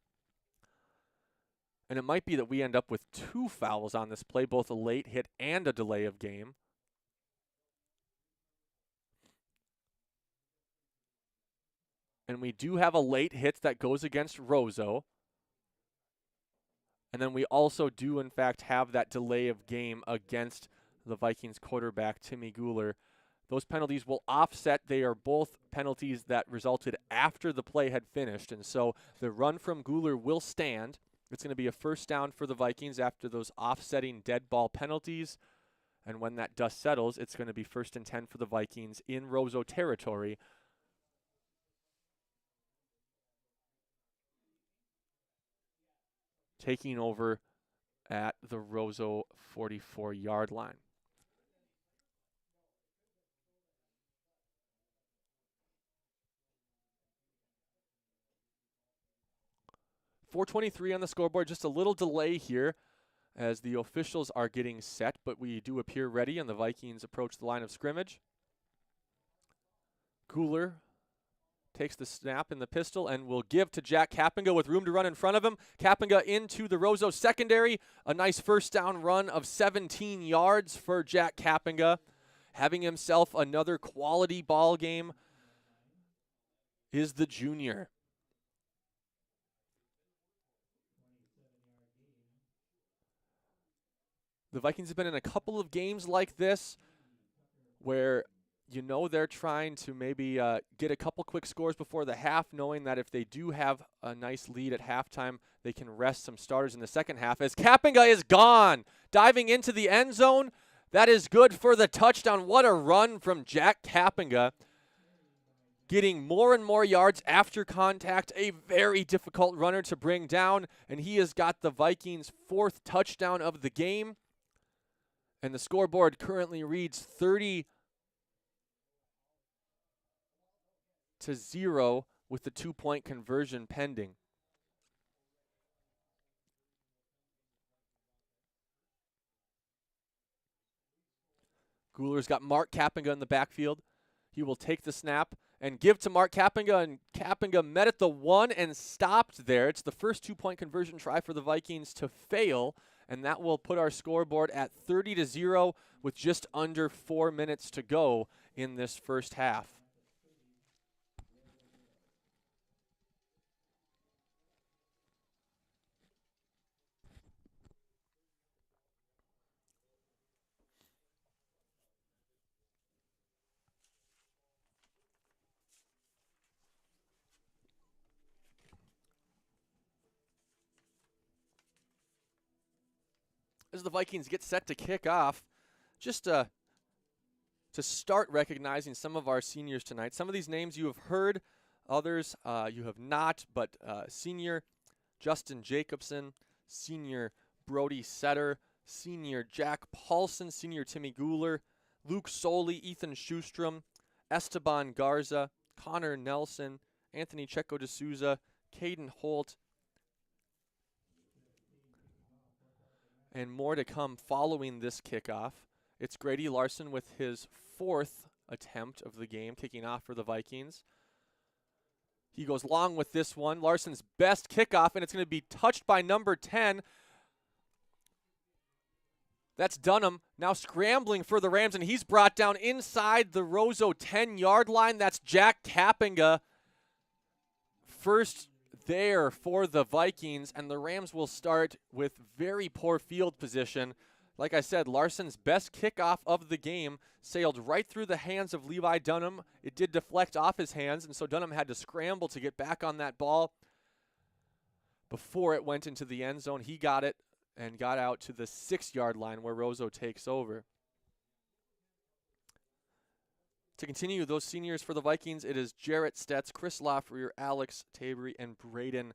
and it might be that we end up with 2 fouls on this play, both a late hit and a delay of game. And we do have a late hit that goes against Roseau. And then we also do, in fact, have that delay of game against the Vikings quarterback, Timmy Guler. Those penalties will offset. They are both penalties that resulted after the play had finished. And so the run from Guler will stand. It's going to be a first down for the Vikings after those offsetting dead ball penalties. And when that dust settles, it's going to be 1st and 10 for the Vikings in Roseau territory. Taking over at the Roseau 44-yard line. 4:23 on the scoreboard, just a little delay here as the officials are getting set, but we do appear ready and the Vikings approach the line of scrimmage. Guler takes the snap in the pistol and will give to Jack Kapinga with room to run in front of him. Kapinga into the Roseau secondary. A nice first down run of 17 yards for Jack Kapinga. Having himself another quality ball game is the junior. The Vikings have been in a couple of games like this where you know they're trying to maybe get a couple quick scores before the half, knowing that if they do have a nice lead at halftime, they can rest some starters in the second half. As Kapinga is gone, diving into the end zone, that is good for the touchdown. What a run from Jack Kapinga. Getting more and more yards after contact, a very difficult runner to bring down, and he has got the Vikings' 4th touchdown of the game. And the scoreboard currently reads 30-0 with the 2-point conversion pending. Guler's got Mark Kapinga in the backfield. He will take the snap and give to Mark Kapinga, and Kapinga met at the 1 and stopped there. It's the first 2-point conversion try for the Vikings to fail, and that will put our scoreboard at 30-0 with just under 4 minutes to go in this first half. As the Vikings get set to kick off, just to start recognizing some of our seniors tonight. Some of these names you have heard, others you have not, but senior Justin Jacobson, senior Brody Setter, senior Jack Paulson, senior Timmy Guler, Luke Soley, Ethan Schustrom, Esteban Garza, Connor Nelson, Anthony Checo de Souza, Caden Holt, and more to come following this kickoff. It's Grady Larson with his 4th attempt of the game, kicking off for the Vikings. He goes long with this one. Larson's best kickoff, and it's going to be touched by number 10. That's Dunham, now scrambling for the Rams, and he's brought down inside the Roseau 10-yard line. That's Jack Kapinga. First there for the Vikings, and the Rams will start with very poor field position. Like I said, Larson's best kickoff of the game sailed right through the hands of Levi Dunham. It did deflect off his hands, and so Dunham had to scramble to get back on that ball before it went into the end zone. He got it and got out to the 6-yard line where Roseau takes over. To continue, those seniors for the Vikings, it is Jarrett Stetz, Chris Lafreniere, Alex Tabery, and Braden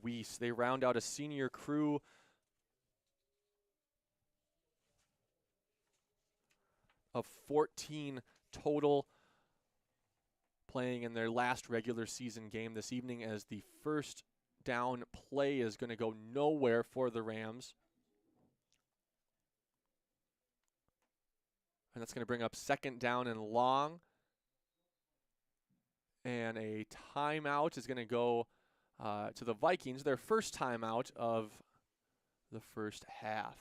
Weiss. They round out a senior crew of 14 total, playing in their last regular season game this evening, as the first down play is going to go nowhere for the Rams. And that's going to bring up 2nd down and long. And a timeout is going to go to the Vikings, their first timeout of the first half.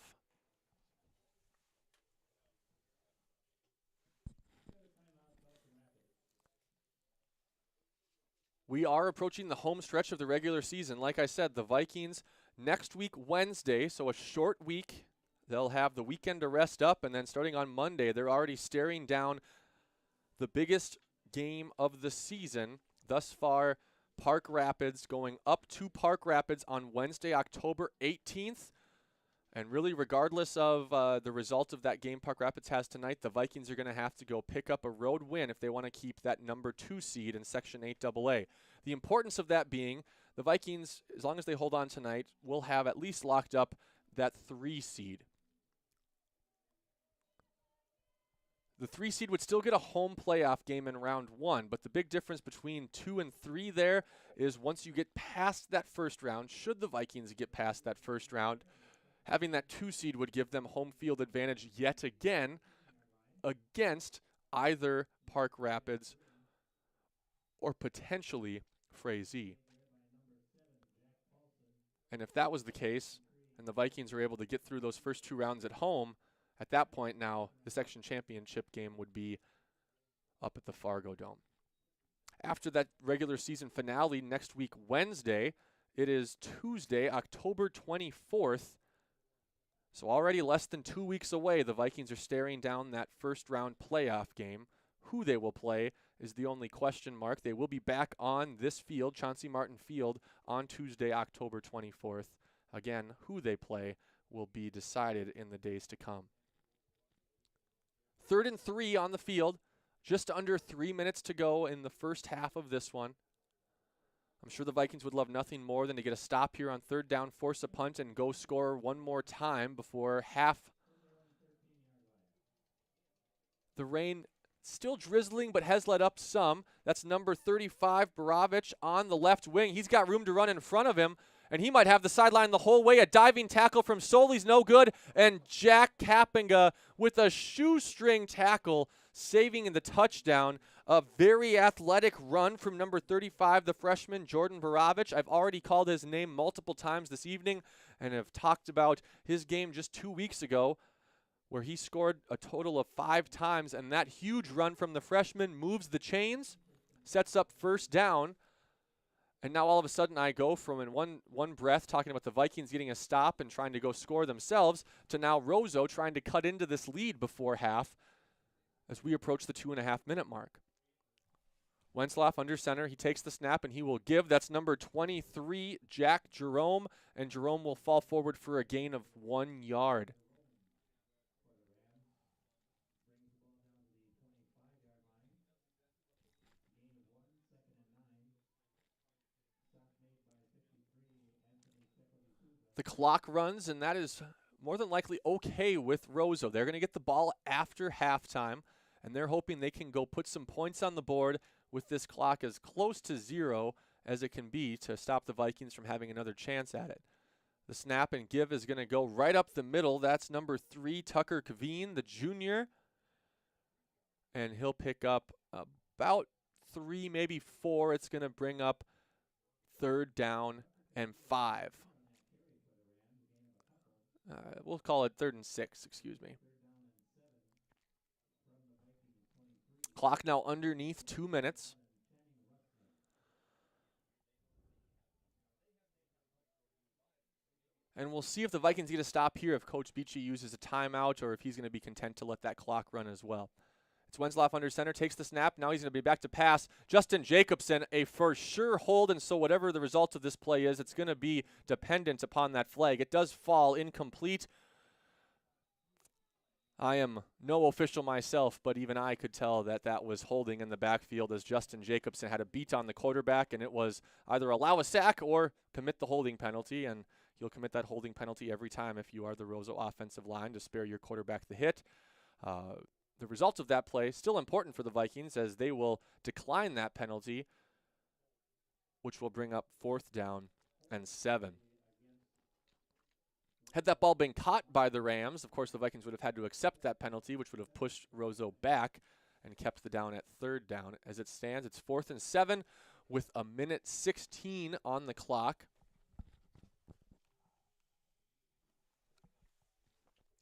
We are approaching the home stretch of the regular season. Like I said, the Vikings Next week, Wednesday, so a short week. They'll have the weekend to rest up, and then starting on Monday, they're already staring down the biggest game of the season thus far. Park Rapids going up to Park Rapids on Wednesday, October 18th. And really, regardless of the result of that game Park Rapids has tonight, the Vikings are going to have to go pick up a road win if they want to keep that number 2 seed in Section 8AA. The importance of that being the Vikings, as long as they hold on tonight, will have at least locked up that 3 seed. The 3 seed would still get a home playoff game in round 1, but the big difference between 2 and 3 there is once you get past that first round, should the Vikings get past that first round, having that 2 seed would give them home field advantage yet again against either Park Rapids or potentially Frazee. And if that was the case, and the Vikings were able to get through those first 2 rounds at home, at that point now the section championship game would be up at the Fargo Dome. After that regular season finale next week Wednesday, it is Tuesday, October 24th. So already less than 2 weeks away, the Vikings are staring down that first round playoff game. Who they will play is the only question mark. They will be back on this field, Chauncey Martin Field, on Tuesday, October 24th. Again, who they play will be decided in the days to come. 3rd and 3 on the field, just under 3 minutes to go in the first half of this one. I'm sure the Vikings would love nothing more than to get a stop here on 3rd down, force a punt, and go score one more time before half. The rain still drizzling, but has let up some. That's number 35, Borovich, on the left wing. He's got room to run in front of him, and he might have the sideline the whole way. A diving tackle from Soli's no good, and Jack Kappinga with a shoestring tackle saving the touchdown. A very athletic run from number 35, the freshman, Jordan Borovich. I've already called his name multiple times this evening and have talked about his game just 2 weeks ago where he scored a total of 5 times, and that huge run from the freshman moves the chains, sets up first down, and now all of a sudden I go from in one breath talking about the Vikings getting a stop and trying to go score themselves to now Roseau trying to cut into this lead before half as we approach the 2.5-minute mark. Wentzlaff under center. He takes the snap and he will give. That's number 23, Jack Jerome, and Jerome will fall forward for a gain of 1 yard. The clock runs, and that is more than likely okay with Roseau. They're going to get the ball after halftime, and they're hoping they can go put some points on the board with this clock as close to 0 as it can be to stop the Vikings from having another chance at it. The snap and give is going to go right up the middle. That's number 3, Tucker Kaveen, the junior. And he'll pick up about 3, maybe 4. It's going to bring up 3rd down and 5. We'll call it 3rd and 6, excuse me. Clock now underneath 2 minutes. And we'll see if the Vikings get a stop here, if Coach Beachy uses a timeout or if he's going to be content to let that clock run as well. It's Wentzlaff under center, takes the snap. Now he's going to be back to pass. Justin Jacobson, a for sure hold, and so whatever the result of this play is, it's going to be dependent upon that flag. It does fall incomplete. I am no official myself, but even I could tell that that was holding in the backfield as Justin Jacobson had a beat on the quarterback, and it was either allow a sack or commit the holding penalty, and you'll commit that holding penalty every time if you are the Roseau offensive line to spare your quarterback the hit. The result of that play, still important for the Vikings as they will decline that penalty, which will bring up 4th down and 7. Had that ball been caught by the Rams, of course the Vikings would have had to accept that penalty, which would have pushed Roseau back and kept the down at 3rd down. As it stands, it's 4th and 7 with 1:16 on the clock.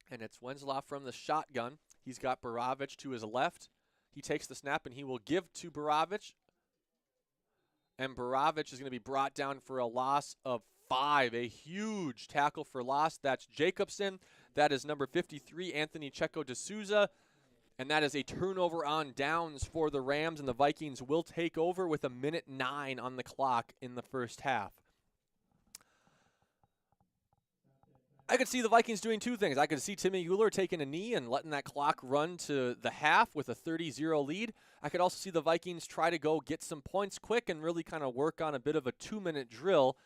And it's Wentzlaff from the shotgun. He's got Borovich to his left. He takes the snap and he will give to Borovich. And Borovich is going to be brought down for a loss of 5. A huge tackle for loss. That's Jacobson. That is number 53, Anthony Checo D'Souza. And that is a turnover on downs for the Rams, and the Vikings will take over with 1:09 on the clock in the first half. I could see the Vikings doing two things. I could see Timmy Guler taking a knee and letting that clock run to the half with a 30-0 lead. I could also see the Vikings try to go get some points quick and really kind of work on a bit of a 2-minute drill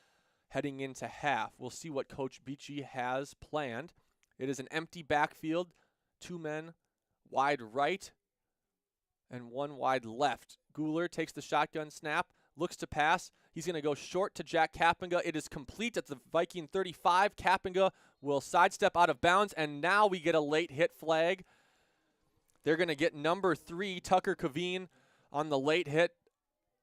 heading into half. We'll see what Coach Beachy has planned. It is an empty backfield, 2 men wide right and 1 wide left. Guler takes the shotgun snap, looks to pass. He's going to go short to Jack Kapinga. It is complete at the Viking 35. Kapinga will sidestep out of bounds, and now we get a late hit flag. They're going to get number 3, Tucker Kaveen, on the late hit.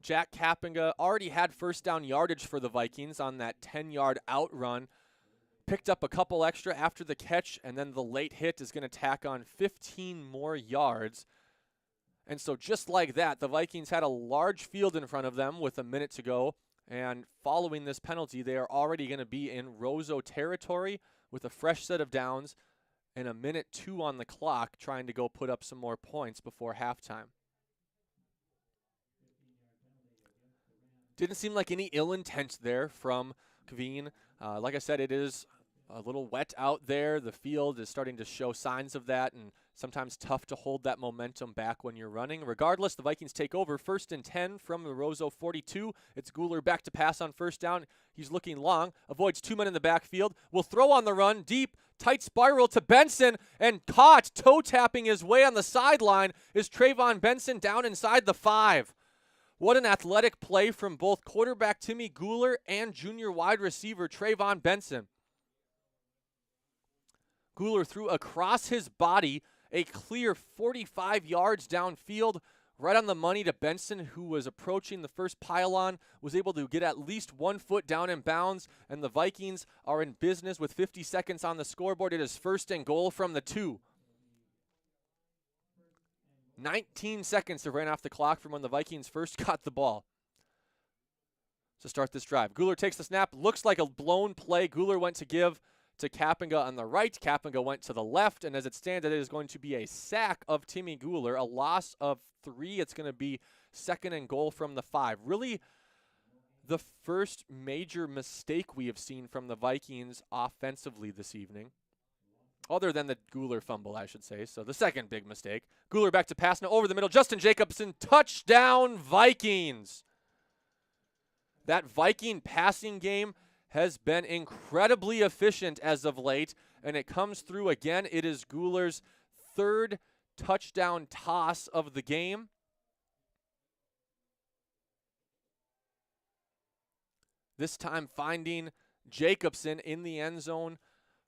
Jack Kapinga already had first down yardage for the Vikings on that 10-yard outrun. Picked up a couple extra after the catch, and then the late hit is going to tack on 15 more yards. And so just like that, the Vikings had a large field in front of them with a minute to go. And following this penalty, they are already going to be in Roseau territory with a fresh set of downs and 1:02 on the clock, trying to go put up some more points before halftime. Didn't seem like any ill intent there from Kaveen. Like I said, it is a little wet out there. The field is starting to show signs of that, and sometimes tough to hold that momentum back when you're running. Regardless, the Vikings take over 1st and 10 from the Roseau 42. It's Guler back to pass on first down. He's looking long, avoids 2 men in the backfield, will throw on the run, deep, tight spiral to Benson, and caught, toe-tapping his way on the sideline is Trayvon Benson down inside the 5. What an athletic play from both quarterback Timmy Guler and junior wide receiver Trayvon Benson. Guler threw across his body a clear 45 yards downfield, right on the money to Benson, who was approaching the first pylon, was able to get at least 1 foot down in bounds, and the Vikings are in business with 50 seconds on the scoreboard. It is 1st and goal from the 2. 19 seconds to run off the clock from when the Vikings first got the ball to start this drive. Guler takes the snap. Looks like a blown play. Guler went to give to Kapinga on the right. Kapinga went to the left, and as it stands, it is going to be a sack of Timmy Guler, a loss of 3. It's going to be 2nd and goal from the 5. Really the first major mistake we have seen from the Vikings offensively this evening. Other than the Guler fumble, I should say. So the second big mistake. Guler back to pass now over the middle. Justin Jacobson, touchdown Vikings. That Viking passing game has been incredibly efficient as of late, and it comes through again. It is Guler's 3rd touchdown toss of the game. This time finding Jacobson in the end zone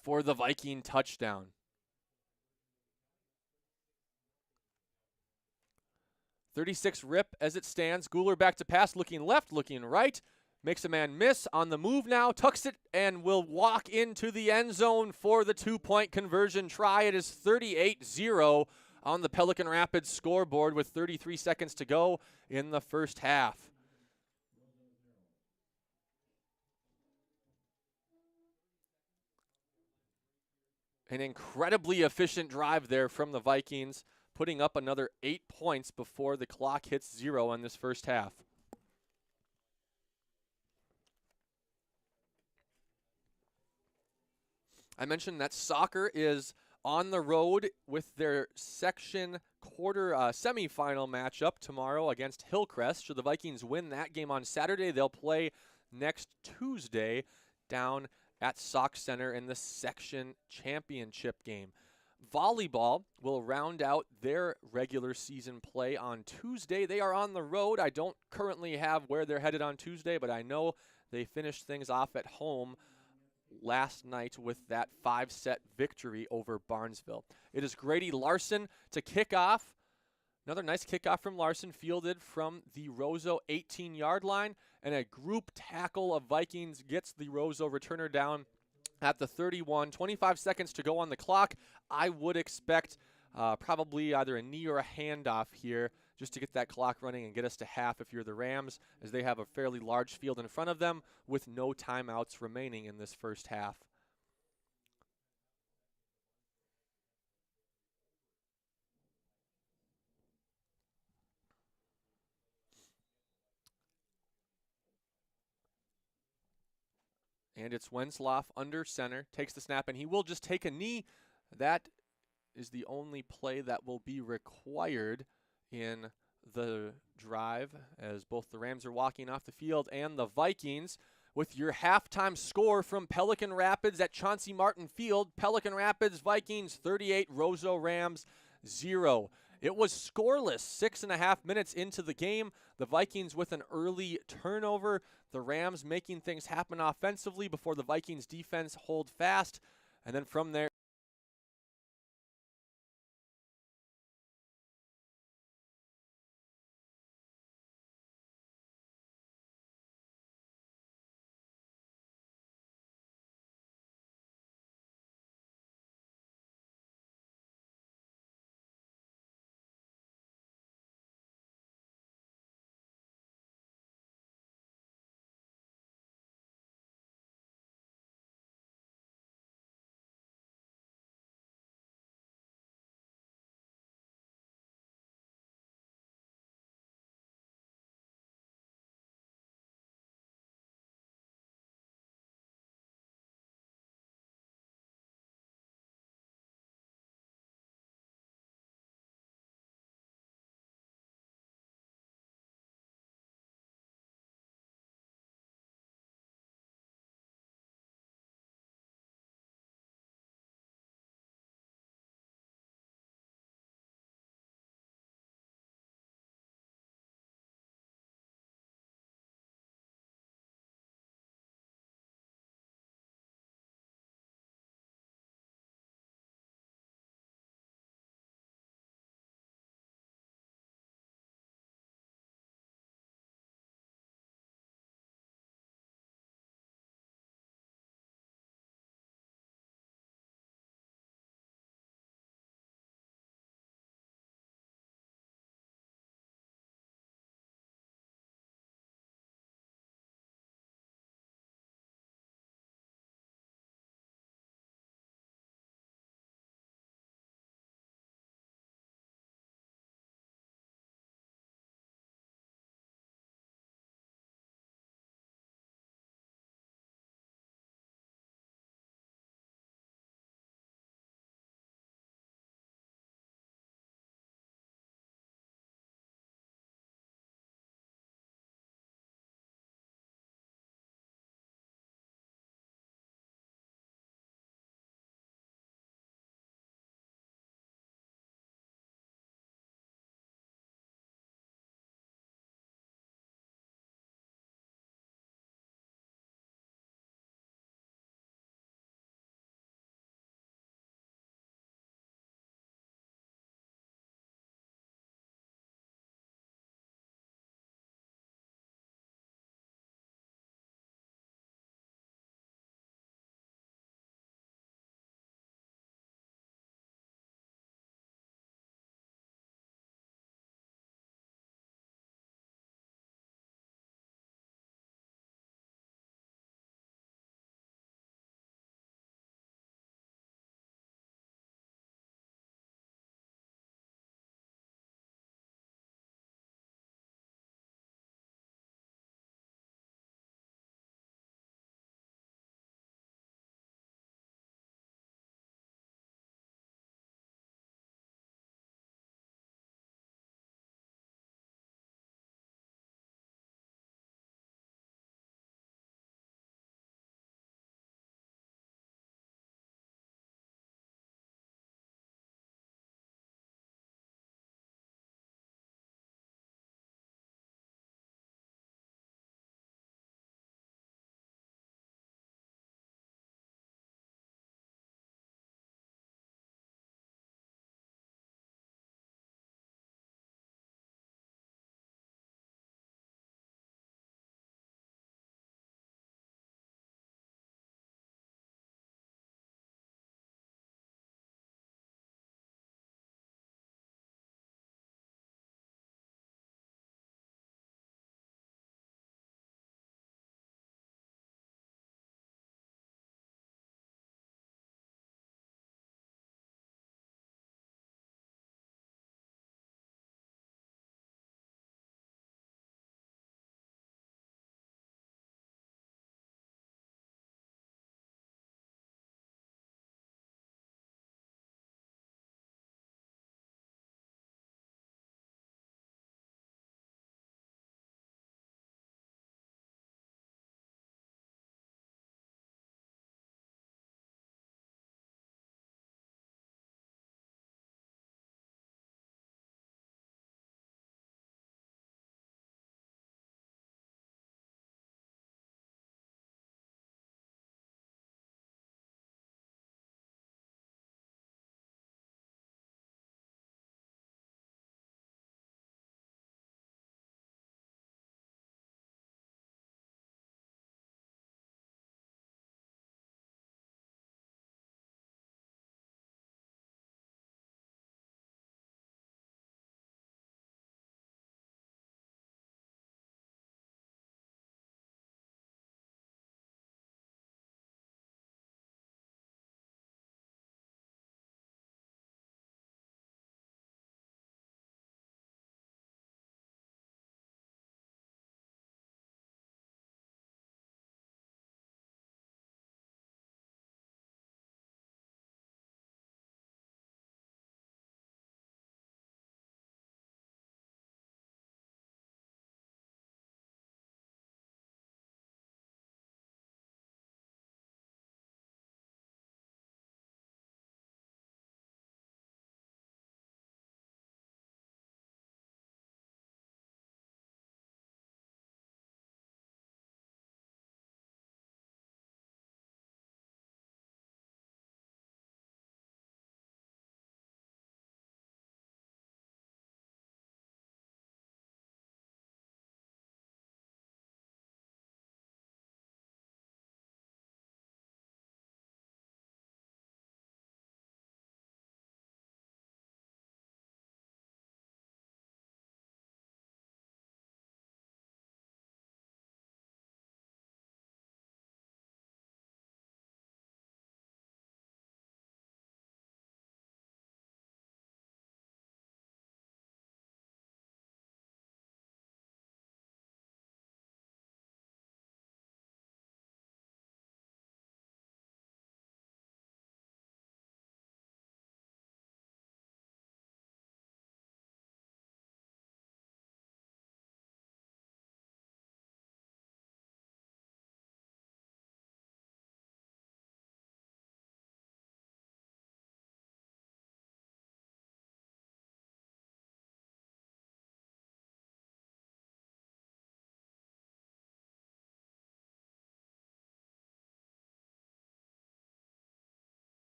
for the Viking touchdown. .36 rip as it stands. Guler back to pass, looking left, looking right. Makes a man miss, on the move now, tucks it, and will walk into the end zone for the 2-point conversion try. It is 38-0 on the Pelican Rapids scoreboard with 33 seconds to go in the first half. An incredibly efficient drive there from the Vikings, putting up another 8 points before the clock hits 0 in this first half. I mentioned that soccer is on the road with their section semifinal matchup tomorrow against Hillcrest. Should the Vikings win that game on Saturday, they'll play next Tuesday down at Sauk Center in the section championship game. Volleyball will round out their regular season play on Tuesday. They are on the road. I don't currently have where they're headed on Tuesday, but I know they finished things off at home last night with that 5-set victory over Barnesville. It is Grady Larson to kick off. Another nice kickoff from Larson, fielded from the Roseau 18-yard line, and a group tackle of Vikings gets the Roseau returner down at the 31. 25 seconds to go on the clock. I would expect probably either a knee or a handoff here just to get that clock running and get us to half if you're the Rams, as they have a fairly large field in front of them with no timeouts remaining in this first half. And it's Wenzloff under center, takes the snap, and he will just take a knee. That is the only play that will be required in the drive, as both the Rams are walking off the field and the Vikings. With your halftime score from Pelican Rapids at Chauncey Martin Field, Pelican Rapids Vikings 38, Roseau Rams 0. It was scoreless 6.5 minutes into the game. The Vikings with an early turnover. The Rams making things happen offensively before the Vikings defense hold fast. And then from there,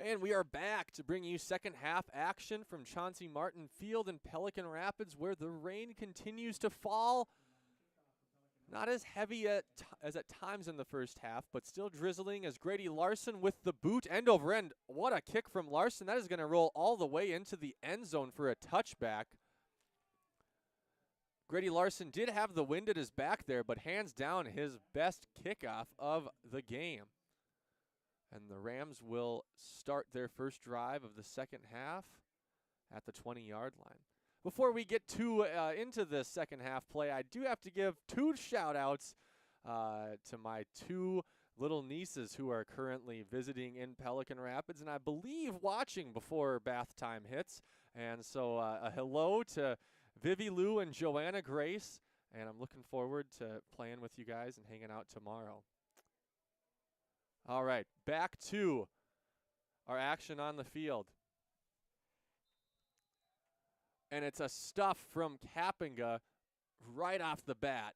And we are back to bring you second half action from Chauncey Martin Field in Pelican Rapids, where the rain continues to fall. Not as heavy as at times in the first half, but still drizzling as Grady Larson with the boot end over end. What a kick from Larson. That is going to roll all the way into the end zone for a touchback. Grady Larson did have the wind at his back there, but hands down his best kickoff of the game. And the Rams will start their first drive of the second half at the 20-yard line. Before we get into the second half play, I do have to give two shout-outs to my two little nieces who are currently visiting in Pelican Rapids and I believe watching before bath time hits. And so a hello to Vivi Lou and Joanna Grace, and I'm looking forward to playing with you guys and hanging out tomorrow. All right, back to our action on the field. And it's a stuff from Kappinga right off the bat.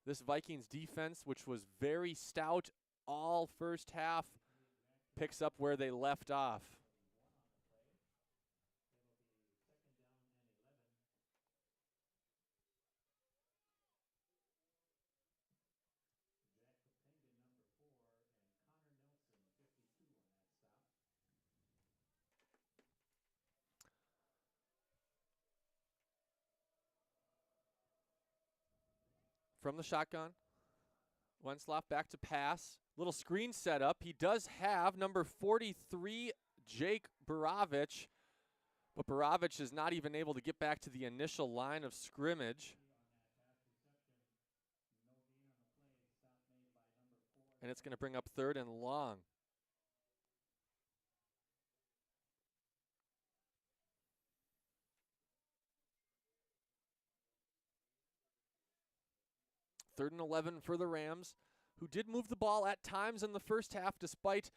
This Vikings defense, which was very stout all first half, picks up where they left off. From the shotgun, Wentzlaff back to pass. Little screen set up. He does have number 43, Jake Borovich, but Borovich is not even able to get back to the initial line of scrimmage. And it's going to bring up 3rd and long. Third and 11 for the Rams, who did move the ball at times in the first half despite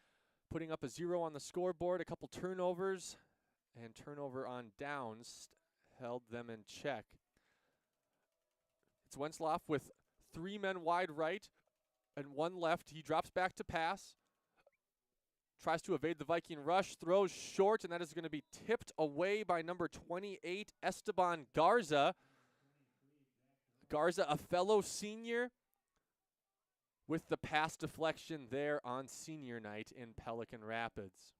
putting up a 0 on the scoreboard. A couple turnovers and turnover on downs held them in check. It's Wentzlaff with 3 men wide right and 1 left. He drops back to pass, tries to evade the Viking rush, throws short, and that is going to be tipped away by number 28, Esteban Garza. Garza, a fellow senior, with the pass deflection there on senior night in Pelican Rapids.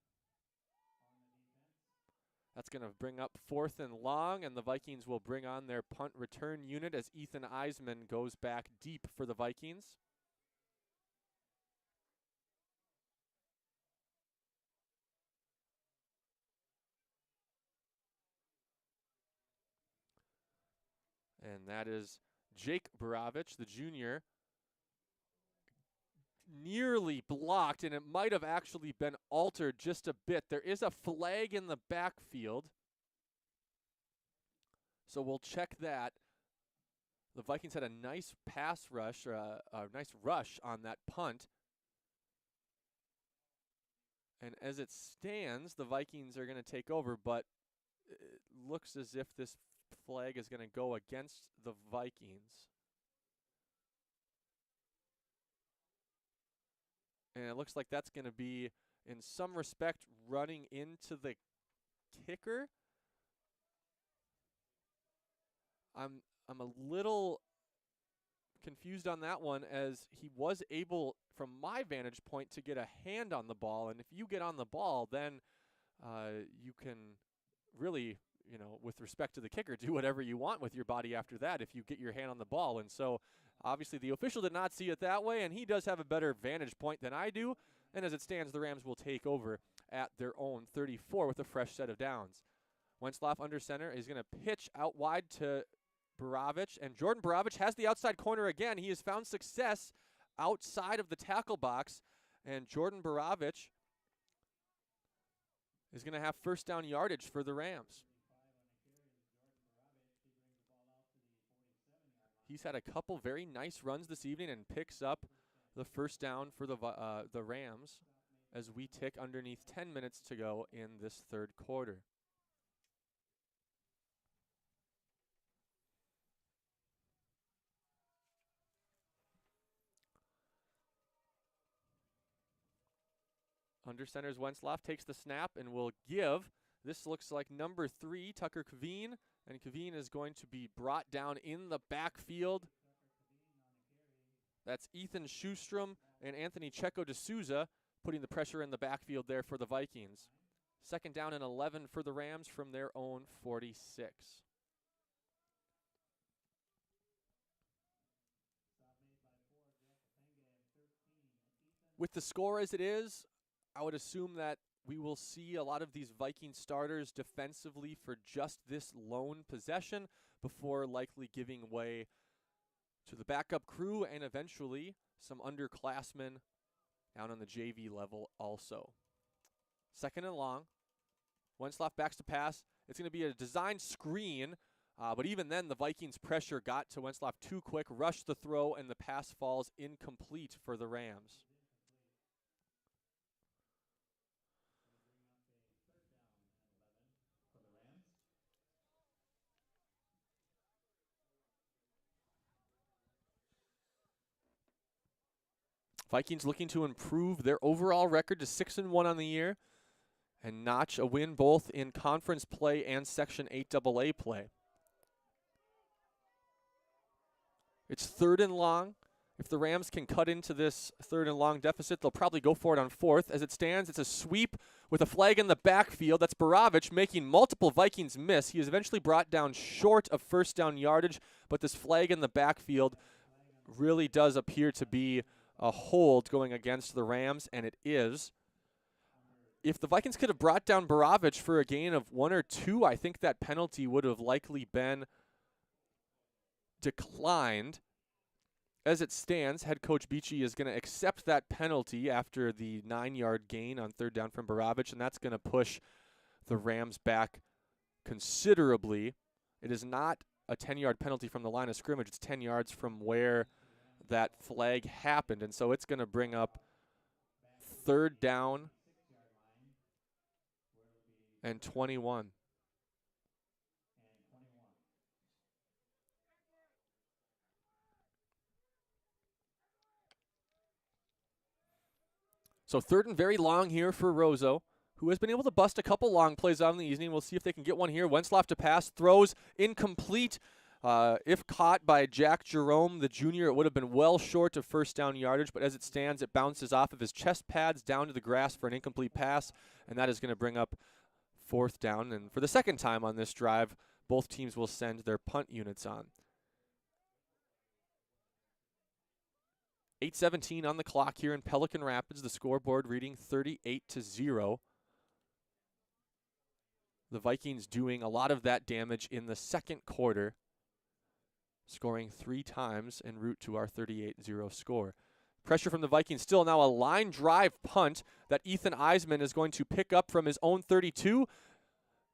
That's going to bring up 4th and long, and the Vikings will bring on their punt return unit as Ethan Eisman goes back deep for the Vikings. And that is Jake Borovich, the junior, nearly blocked, and it might have actually been altered just a bit. There is a flag in the backfield, so we'll check that. The Vikings had a nice pass rush, or a nice rush on that punt. And as it stands, the Vikings are going to take over, but it looks as if this flag is going to go against the Vikings. And it looks like that's going to be, in some respect, running into the kicker. I'm a little confused on that one, as he was able, from my vantage point, to get a hand on the ball. And if you get on the ball, then you can really, you know, with respect to the kicker, do whatever you want with your body after that if you get your hand on the ball. And so obviously the official did not see it that way, and he does have a better vantage point than I do. And as it stands, the Rams will take over at their own 34 with a fresh set of downs. Wentzlaff under center is going to pitch out wide to Borovich, and Jordan Borovich has the outside corner again. He has found success outside of the tackle box, and Jordan Borovich is going to have first down yardage for the Rams. He's had a couple very nice runs this evening and picks up the first down for the Rams as we tick underneath 10 minutes to go in this third quarter. Under centers Wentzlaff, takes the snap and will give. This looks like number 3, Tucker Kaveen, and Kaveen is going to be brought down in the backfield. That's Ethan Schustrom and Anthony Checo D'Souza putting the pressure in the backfield there for the Vikings. Second down and 11 for the Rams from their own 46. With the score as it is, I would assume that we will see a lot of these Viking starters defensively for just this lone possession before likely giving way to the backup crew and eventually some underclassmen down on the JV level also. Second and long. Wentzlaff backs to pass. It's going to be a design screen, but even then the Vikings' pressure got to Wentzlaff too quick, rushed the throw, and the pass falls incomplete for the Rams. Vikings looking to improve their overall record to 6-1 on the year and notch a win both in conference play and Section 8AA play. It's third and long. If the Rams can cut into this third and long deficit, they'll probably go for it on fourth. As it stands, it's a sweep with a flag in the backfield. That's Borovich making multiple Vikings miss. He is eventually brought down short of first down yardage, but this flag in the backfield really does appear to be a hold going against the Rams, and it is. If the Vikings could have brought down Borovich for a gain of 1 or 2, I think that penalty would have likely been declined. As it stands, head coach Beachy is going to accept that penalty after the 9-yard gain on third down from Borovich, and that's going to push the Rams back considerably. It is not a 10-yard penalty from the line of scrimmage. It's 10 yards from where that flag happened, and so it's going to bring up third down and 21. So third and very long here for Roseau, who has been able to bust a couple long plays out in the evening. We'll see if they can get one here. Wentzlaff to pass, throws incomplete. If caught by Jack Jerome, the junior, it would have been well short of first down yardage, but as it stands, it bounces off of his chest pads down to the grass for an incomplete pass, and that is going to bring up fourth down. And for the second time on this drive, both teams will send their punt units on. 8:17 on the clock here in Pelican Rapids. The scoreboard reading 38-0. The Vikings doing a lot of that damage in the second quarter, scoring 3 times en route to our 38-0 score. Pressure from the Vikings still. Now a line drive punt that Ethan Eisman is going to pick up from his own 32.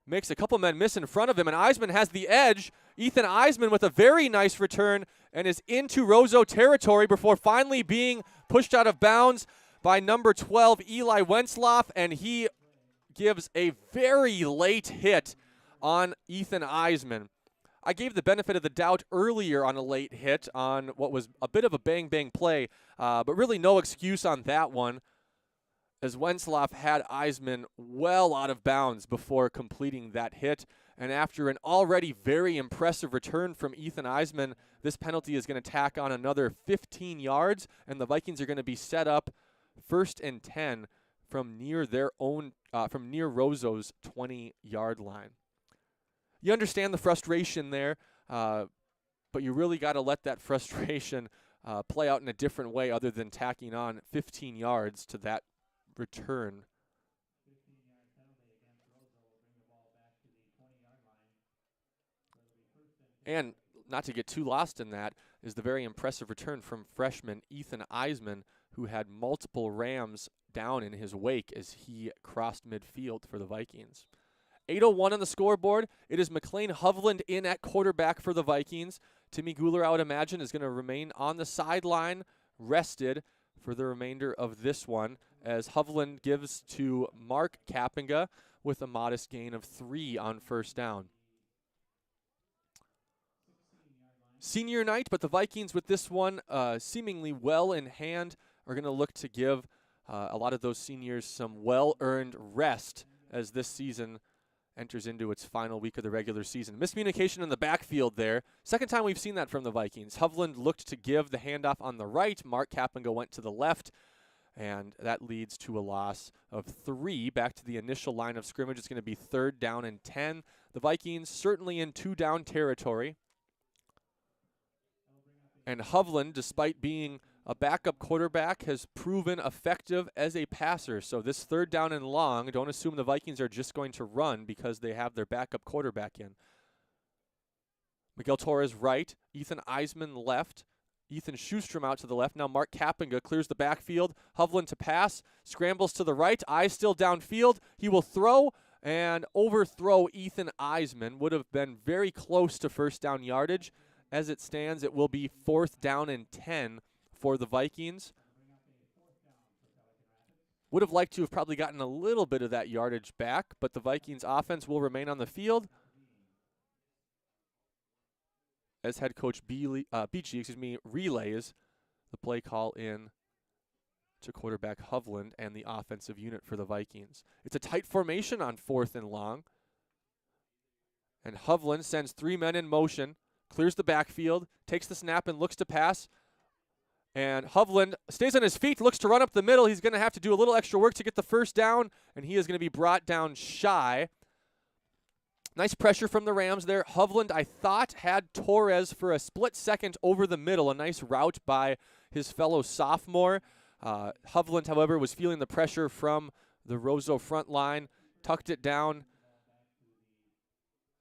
Makes a couple men miss in front of him, and Eisman has the edge. Ethan Eisman with a very nice return and is into Roseau territory before finally being pushed out of bounds by number 12, Eli Wentzlaff, and he gives a very late hit on Ethan Eisman. I gave the benefit of the doubt earlier on a late hit on what was a bit of a bang-bang play, but really no excuse on that one, as Wentzlaff had Eisman well out of bounds before completing that hit. And after an already very impressive return from Ethan Eisman, this penalty is going to tack on another 15 yards, and the Vikings are going to be set up 1st and 10 from near their own, from near Roseau's 20-yard line. You understand the frustration there, but you really got to let that frustration play out in a different way other than tacking on 15 yards to that return. And not to get too lost in that is the very impressive return from freshman Ethan Eisman, who had multiple Rams down in his wake as he crossed midfield for the Vikings. 8:01 on the scoreboard. It is McLean Hovland in at quarterback for the Vikings. Timmy Guler, I would imagine, is going to remain on the sideline, rested for the remainder of this one, as Hovland gives to Mark Kappinga with a modest gain of 3 on first down. Senior night, but the Vikings with this one seemingly well in hand are going to look to give a lot of those seniors some well-earned rest as this season enters into its final week of the regular season. Miscommunication in the backfield there. Second time we've seen that from the Vikings. Hovland looked to give the handoff on the right. Mark Kapinga went to the left, and that leads to a loss of 3. Back to the initial line of scrimmage. It's going to be 3rd down and 10. The Vikings certainly in 2-down territory. And Hovland, despite being a backup quarterback, has proven effective as a passer. So this 3rd down and long, don't assume the Vikings are just going to run because they have their backup quarterback in. Miguel Torres right, Ethan Eisman left, Ethan Schustrom out to the left. Now Mark Kapinga clears the backfield. Hovland to pass, scrambles to the right, eyes still downfield. He will throw and overthrow Ethan Eisman. Would have been very close to 1st down yardage. As it stands, it will be 4th down and 10 for the Vikings. Would have liked to have probably gotten a little bit of that yardage back, but the Vikings offense will remain on the field as head coach Beachy relays the play call in to quarterback Hovland and the offensive unit for the Vikings. It's a tight formation on 4th and long. And Hovland sends 3 men in motion, clears the backfield, takes the snap and looks to pass. And Hovland stays on his feet, looks to run up the middle. He's going to have to do a little extra work to get the 1st down, and he is going to be brought down shy. Nice pressure from the Rams there. Hovland, I thought, had Torres for a split second over the middle. A nice route by his fellow sophomore. Hovland, however, was feeling the pressure from the Roseau front line, tucked it down,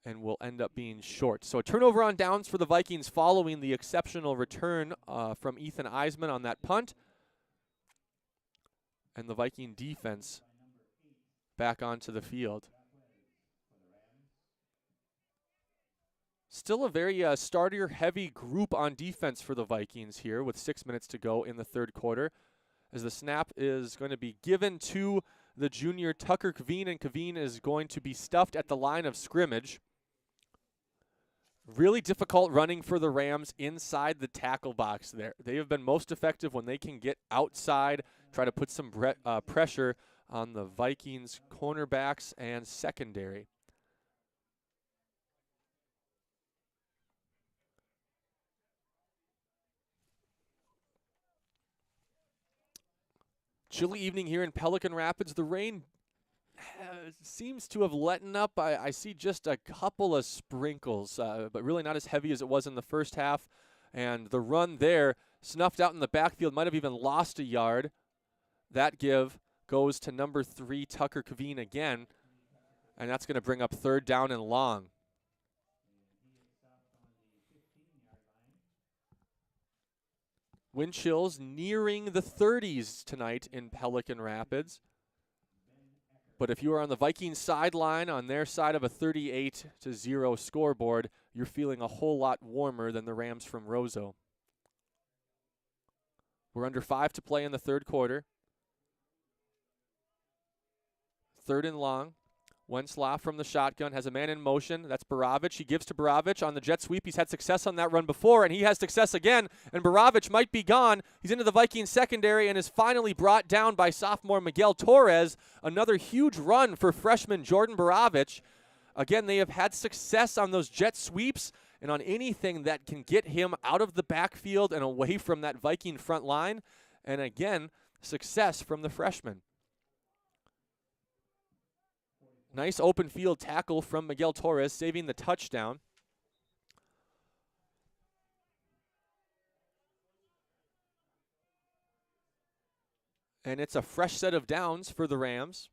and will end up being short. So a turnover on downs for the Vikings following the exceptional return from Ethan Eisman on that punt. And the Viking defense back onto the field. Still a very starter-heavy group on defense for the Vikings here with 6 minutes to go in the 3rd quarter, as the snap is going to be given to the junior Tucker Kaveen, and Kaveen is going to be stuffed at the line of scrimmage. Really difficult running for the Rams inside the tackle box there. They have been most effective when they can get outside, try to put some pressure on the Vikings cornerbacks and secondary. Chilly evening here in Pelican Rapids. The rain seems to have letting up. I see just a couple of sprinkles, but really not as heavy as it was in the first half. And the run there, snuffed out in the backfield, might have even lost a yard. That give goes to number 3, Tucker Kaveen again, and that's going to bring up 3rd down and long. Wind chills nearing the 30s tonight in Pelican Rapids. But if you are on the Vikings sideline on their side of a 38-0 scoreboard, you're feeling a whole lot warmer than the Rams from Roseau. We're under 5 to play in the 3rd quarter. 3rd and long. Wenslaw from the shotgun has a man in motion. That's Borovich. He gives to Borovich on the jet sweep. He's had success on that run before, and he has success again. And Borovich might be gone. He's into the Vikings secondary and is finally brought down by sophomore Miguel Torres. Another huge run for freshman Jordan Borovich. Again, they have had success on those jet sweeps and on anything that can get him out of the backfield and away from that Viking front line. And again, success from the freshman. Nice open field tackle from Miguel Torres, saving the touchdown. And it's a fresh set of downs for the Rams.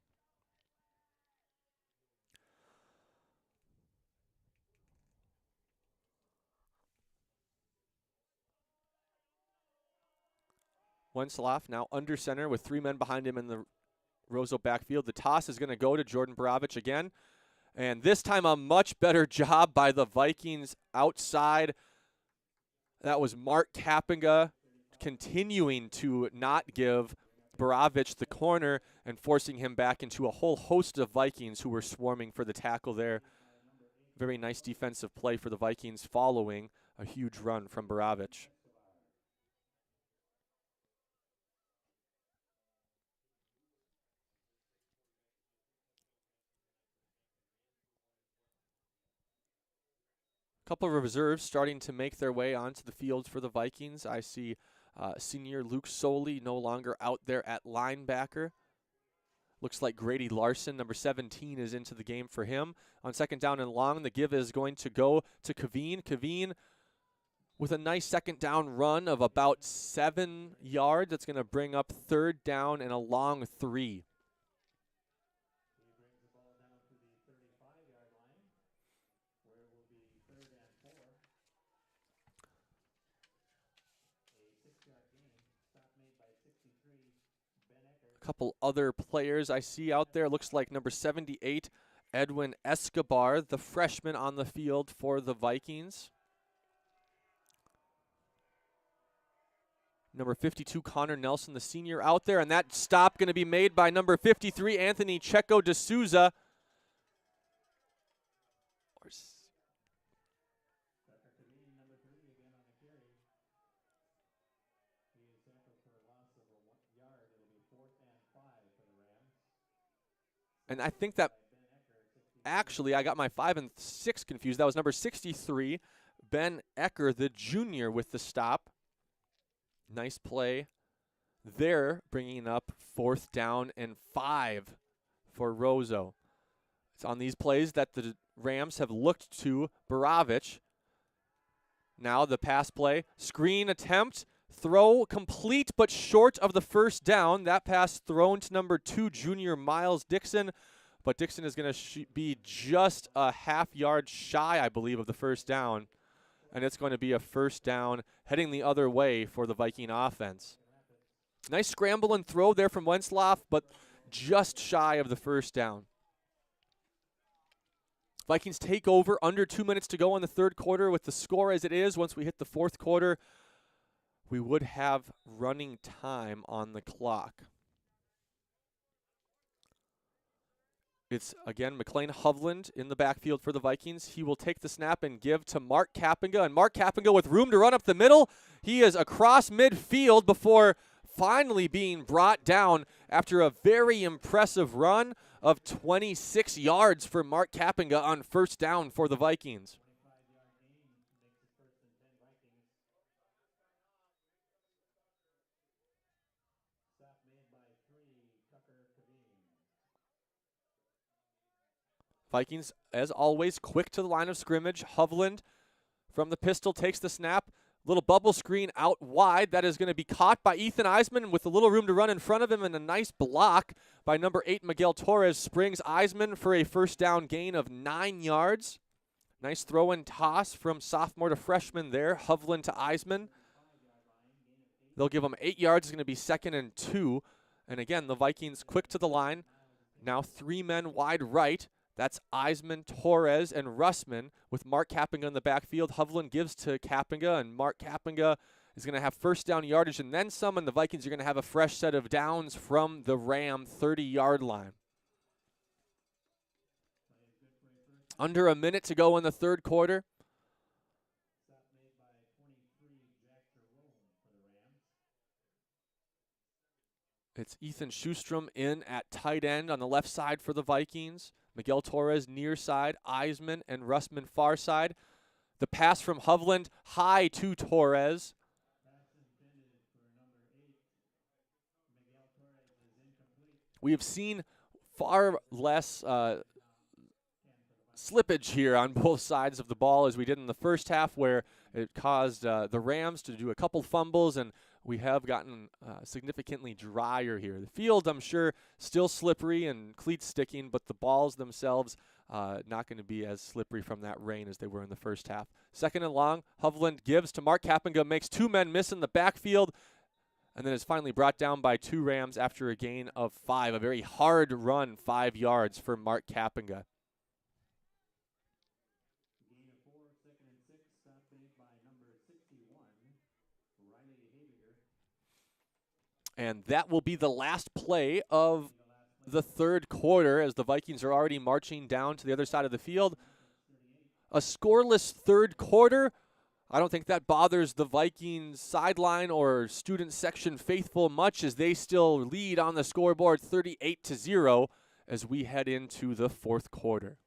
Wenslaw now under center with 3 men behind him in the Roseau backfield. The toss is going to go to Jordan Borovich again. And this time a much better job by the Vikings outside. That was Mark Kapinga continuing to not give Borovich the corner and forcing him back into a whole host of Vikings who were swarming for the tackle there. Very nice defensive play for the Vikings following a huge run from Borovich. Couple of reserves starting to make their way onto the field for the Vikings. I see senior Luke Soley no longer out there at linebacker. Looks like Grady Larson, number 17, is into the game for him. On second down and long, the give is going to go to Kaveen. Kaveen with a nice second down run of about 7 yards. That's going to bring up third down and a long 3. Couple other players I see out there. Looks like number 78, Edwin Escobar, the freshman on the field for the Vikings. Number 52, Connor Nelson, the senior, out there. And that stop going to be made by number 53, Anthony Checo de Souza. And I think that actually I got my 5 and 6 confused. That was number 63, Ben Ecker, the junior, with the stop. Nice play there, bringing up 4th down and 5 for Roseau. It's on these plays that the Rams have looked to Borovich. Now the pass play, screen attempt, throw complete but short of the first down. That pass thrown to number 2, junior Miles Dixon. But Dixon is going to be just a half yard shy, I believe, of the first down. And it's going to be a first down heading the other way for the Viking offense. Nice scramble and throw there from Wentzlaff, but just shy of the first down. Vikings take over, under 2 minutes to go in the third quarter with the score as it is. Once we hit the fourth quarter, we would have running time on the clock. It's, again, McLean Hovland in the backfield for the Vikings. He will take the snap and give to Mark Kappinga. And Mark Kappinga with room to run up the middle. He is across midfield before finally being brought down after a very impressive run of 26 yards for Mark Kappinga on first down for the Vikings. Vikings, as always, quick to the line of scrimmage. Hovland from the pistol takes the snap. Little bubble screen out wide. That is going to be caught by Ethan Eisman with a little room to run in front of him, and a nice block by number 8, Miguel Torres, springs Eisman for a first down gain of 9 yards. Nice throw and toss from sophomore to freshman there. Hovland to Eisman. They'll give him 8 yards. It's going to be 2nd and 2. And again, the Vikings quick to the line. Now 3 men wide right. That's Eisman, Torres, and Russman with Mark Kappinga in the backfield. Hovland gives to Kappinga, and Mark Kappinga is going to have first down yardage and then some, and the Vikings are going to have a fresh set of downs from the Ram 30-yard line. Under a minute to go in the third quarter. It's Ethan Schustrom in at tight end on the left side for the Vikings. Miguel Torres near side, Eisman and Russman far side. The pass from Hovland high to Torres. We have seen far less slippage here on both sides of the ball as we did in the first half, where it caused the Rams to do a couple fumbles, and we have gotten significantly drier here. The field, I'm sure, still slippery and cleats sticking, but the balls themselves not going to be as slippery from that rain as they were in the first half. 2nd and long, Hovland gives to Mark Kappinga, makes 2 men miss in the backfield, and then is finally brought down by 2 Rams after a gain of 5. A very hard run, 5 yards for Mark Kappinga. And that will be the last play of the third quarter as the Vikings are already marching down to the other side of the field. A scoreless third quarter. I don't think that bothers the Vikings sideline or student section faithful much, as they still lead on the scoreboard 38-0 as we head into the fourth quarter.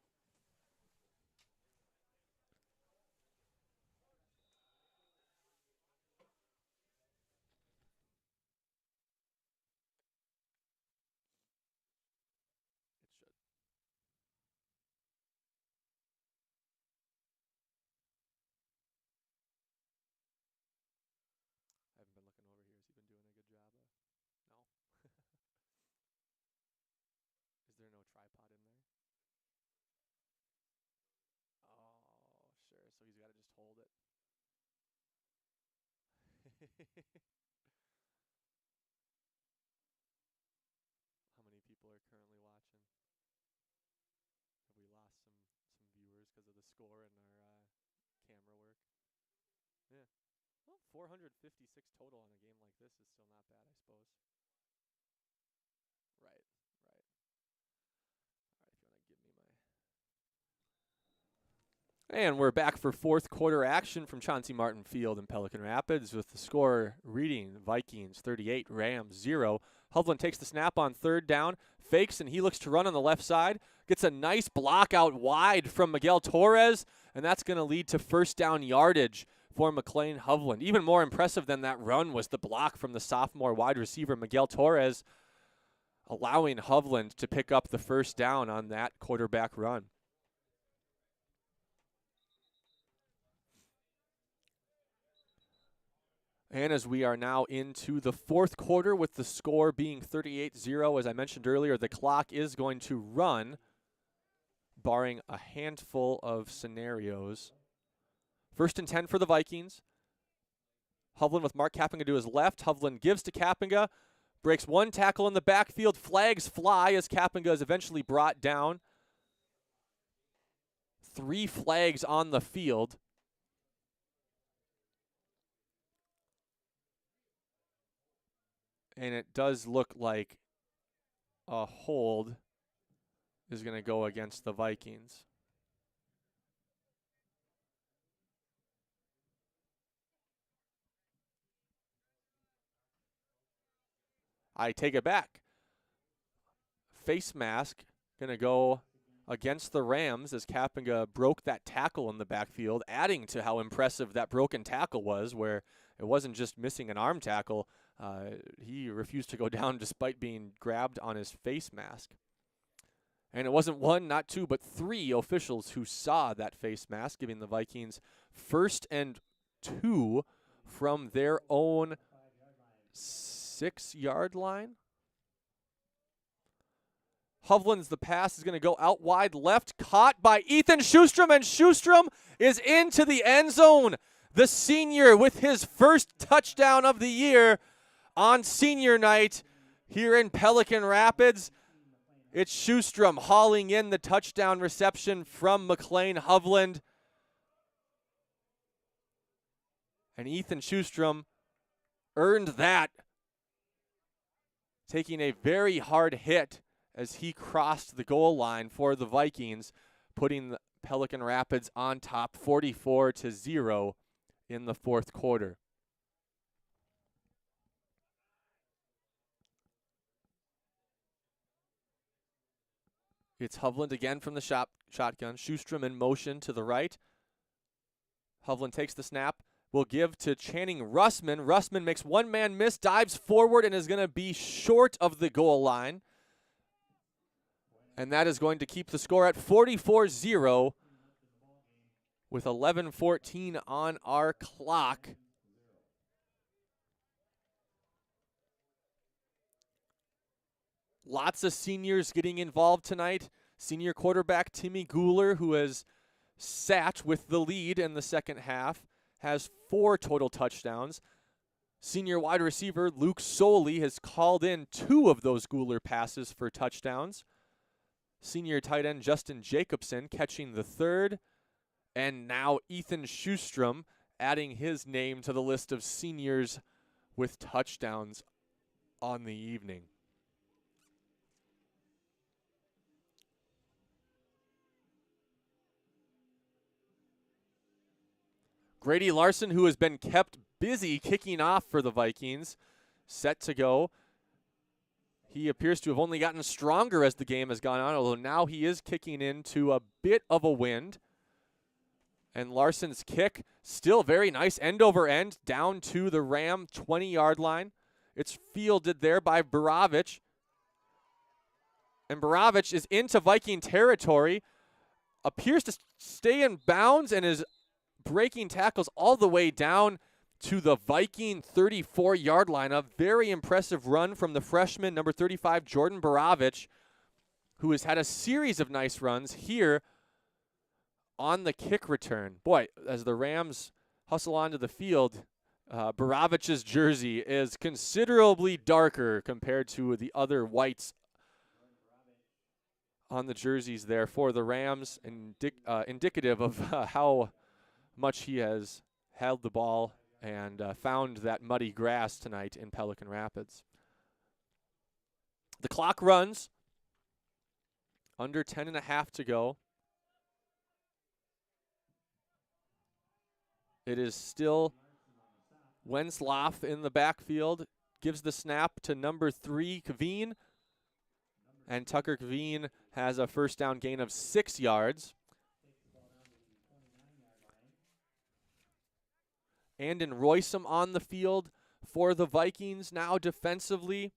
you got to just hold it. How many people are currently watching? Have we lost some viewers because of the score and our camera work? Yeah. Well, 456 total on a game like this is still not bad, I suppose. Right, right. All right, if you want to give me my... And we're back for fourth quarter action from Chauncey Martin Field in Pelican Rapids with the score reading Vikings 38, Rams 0. Hovland takes the snap on third down, fakes, and he looks to run on the left side. Gets a nice block out wide from Miguel Torres, and that's going to lead to first down yardage for McLean Hovland. Even more impressive than that run was the block from the sophomore wide receiver Miguel Torres, allowing Hovland to pick up the first down on that quarterback run. And as we are now into the fourth quarter with the score being 38-0, as I mentioned earlier, the clock is going to run, barring a handful of scenarios. First and 10 for the Vikings. Hovland with Mark Kappinga to his left. Hovland gives to Kappinga, breaks one tackle in the backfield. Flags fly as Kappinga is eventually brought down. 3 flags on the field. And it does look like a hold is going to go against the Vikings. I take it back. Face mask going to go against the Rams as Kappinga broke that tackle in the backfield, adding to how impressive that broken tackle was, where it wasn't just missing an arm tackle. He refused to go down despite being grabbed on his face mask. And it wasn't 1, not 2, but 3 officials who saw that face mask, giving the Vikings first and 2 from their own 6-yard line. Hovland's the pass is going to go out wide left, caught by Ethan Sjostrom, and Sjostrom is into the end zone. The senior with his first touchdown of the year on senior night here in Pelican Rapids. It's Sjostrom hauling in the touchdown reception from McLean Hovland. And Ethan Sjostrom earned that, taking a very hard hit as he crossed the goal line for the Vikings, putting the Pelican Rapids on top 44-0 in the fourth quarter. It's Hovland again from the shotgun. Sjostrom in motion to the right. Hovland takes the snap. Will give to Channing Russman. Russman makes one man miss, dives forward, and is going to be short of the goal line. And that is going to keep the score at 44-0 with 11:14 on our clock. Lots of seniors getting involved tonight. Senior quarterback Timmy Guler, who has sat with the lead in the second half, has 4 total touchdowns. Senior wide receiver Luke Soley has called in 2 of those Guler passes for touchdowns. Senior tight end Justin Jacobson catching the 3rd. And now Ethan Sjostrom adding his name to the list of seniors with touchdowns on the evening. Grady Larson, who has been kept busy kicking off for the Vikings, set to go. He appears to have only gotten stronger as the game has gone on, although now he is kicking into a bit of a wind. And Larson's kick, still very nice, end over end, down to the Ram 20-yard line. It's fielded there by Borovich. And Borovich is into Viking territory, appears to stay in bounds, and is breaking tackles all the way down to the Viking 34-yard line. A very impressive run from the freshman, number 35, Jordan Borovich, who has had a series of nice runs here on the kick return. Boy, as the Rams hustle onto the field, Borovic's jersey is considerably darker compared to the other whites on the jerseys there for the Rams, indicative of how much he has held the ball and found that muddy grass tonight in Pelican Rapids. The clock runs. Under 10.5 to go. It is still Wenslauf in the backfield. Gives the snap to number 3, Kveen. And Tucker Kveen has a first down gain of 6 yards. Andon Roysum on the field for the Vikings now defensively.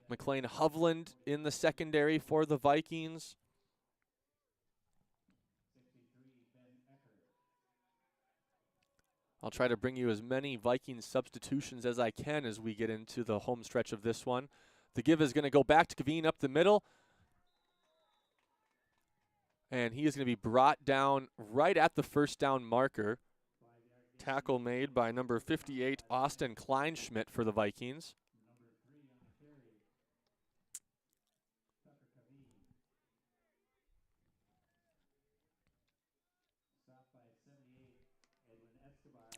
McLean Hovland in the secondary for the Vikings. I'll try to bring you as many Vikings substitutions as I can as we get into the home stretch of this one. The give is going to go back to Kveen up the middle. And he is going to be brought down right at the first down marker. Tackle made by number 58, Austin Kleinschmidt for the Vikings.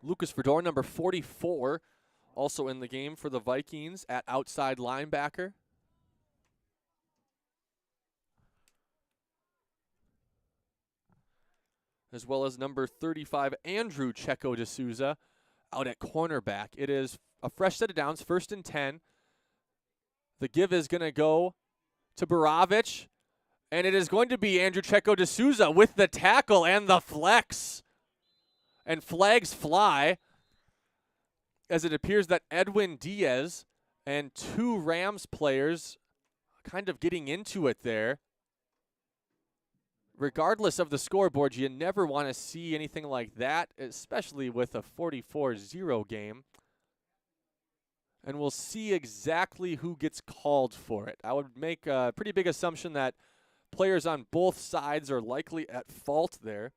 Lucas Fedor, number 44, also in the game for the Vikings at outside linebacker. As well as number 35, Andrew Checo D'Souza, out at cornerback. It is a fresh set of downs, 1st and 10. The give is going to go to Borovich, and it is going to be Andrew Checo D'Souza with the tackle and the flex. And flags fly as it appears that Edwin Diaz and 2 Rams players kind of getting into it there. Regardless of the scoreboard, you never want to see anything like that, especially with a 44-0 game. And we'll see exactly who gets called for it. I would make a pretty big assumption that players on both sides are likely at fault there.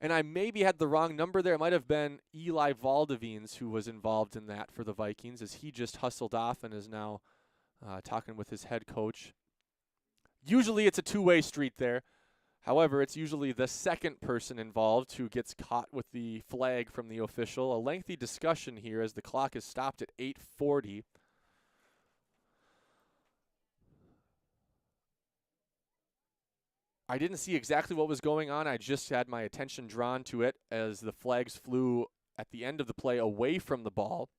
And I maybe had the wrong number there. It might have been Eli Valdivines who was involved in that for the Vikings, as he just hustled off and is now talking with his head coach. Usually it's a two-way street there. However, it's usually the second person involved who gets caught with the flag from the official. A lengthy discussion here as the clock is stopped at 8:40. I didn't see exactly what was going on. I just had my attention drawn to it as the flags flew at the end of the play away from the ball.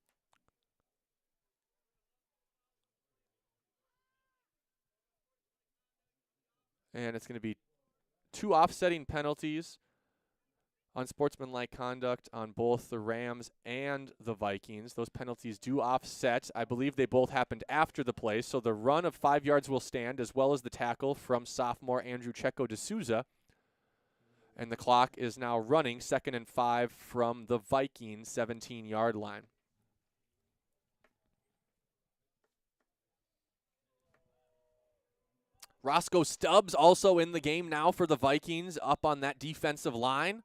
And it's going to be 2 offsetting penalties, unsportsmanlike conduct on both the Rams and the Vikings. Those penalties do offset. I believe they both happened after the play, so the run of 5 yards will stand, as well as the tackle from sophomore Andrew Checo D'Souza. And the clock is now running, 2nd and 5 from the Vikings 17-yard line. Roscoe Stubbs also in the game now for the Vikings, up on that defensive line.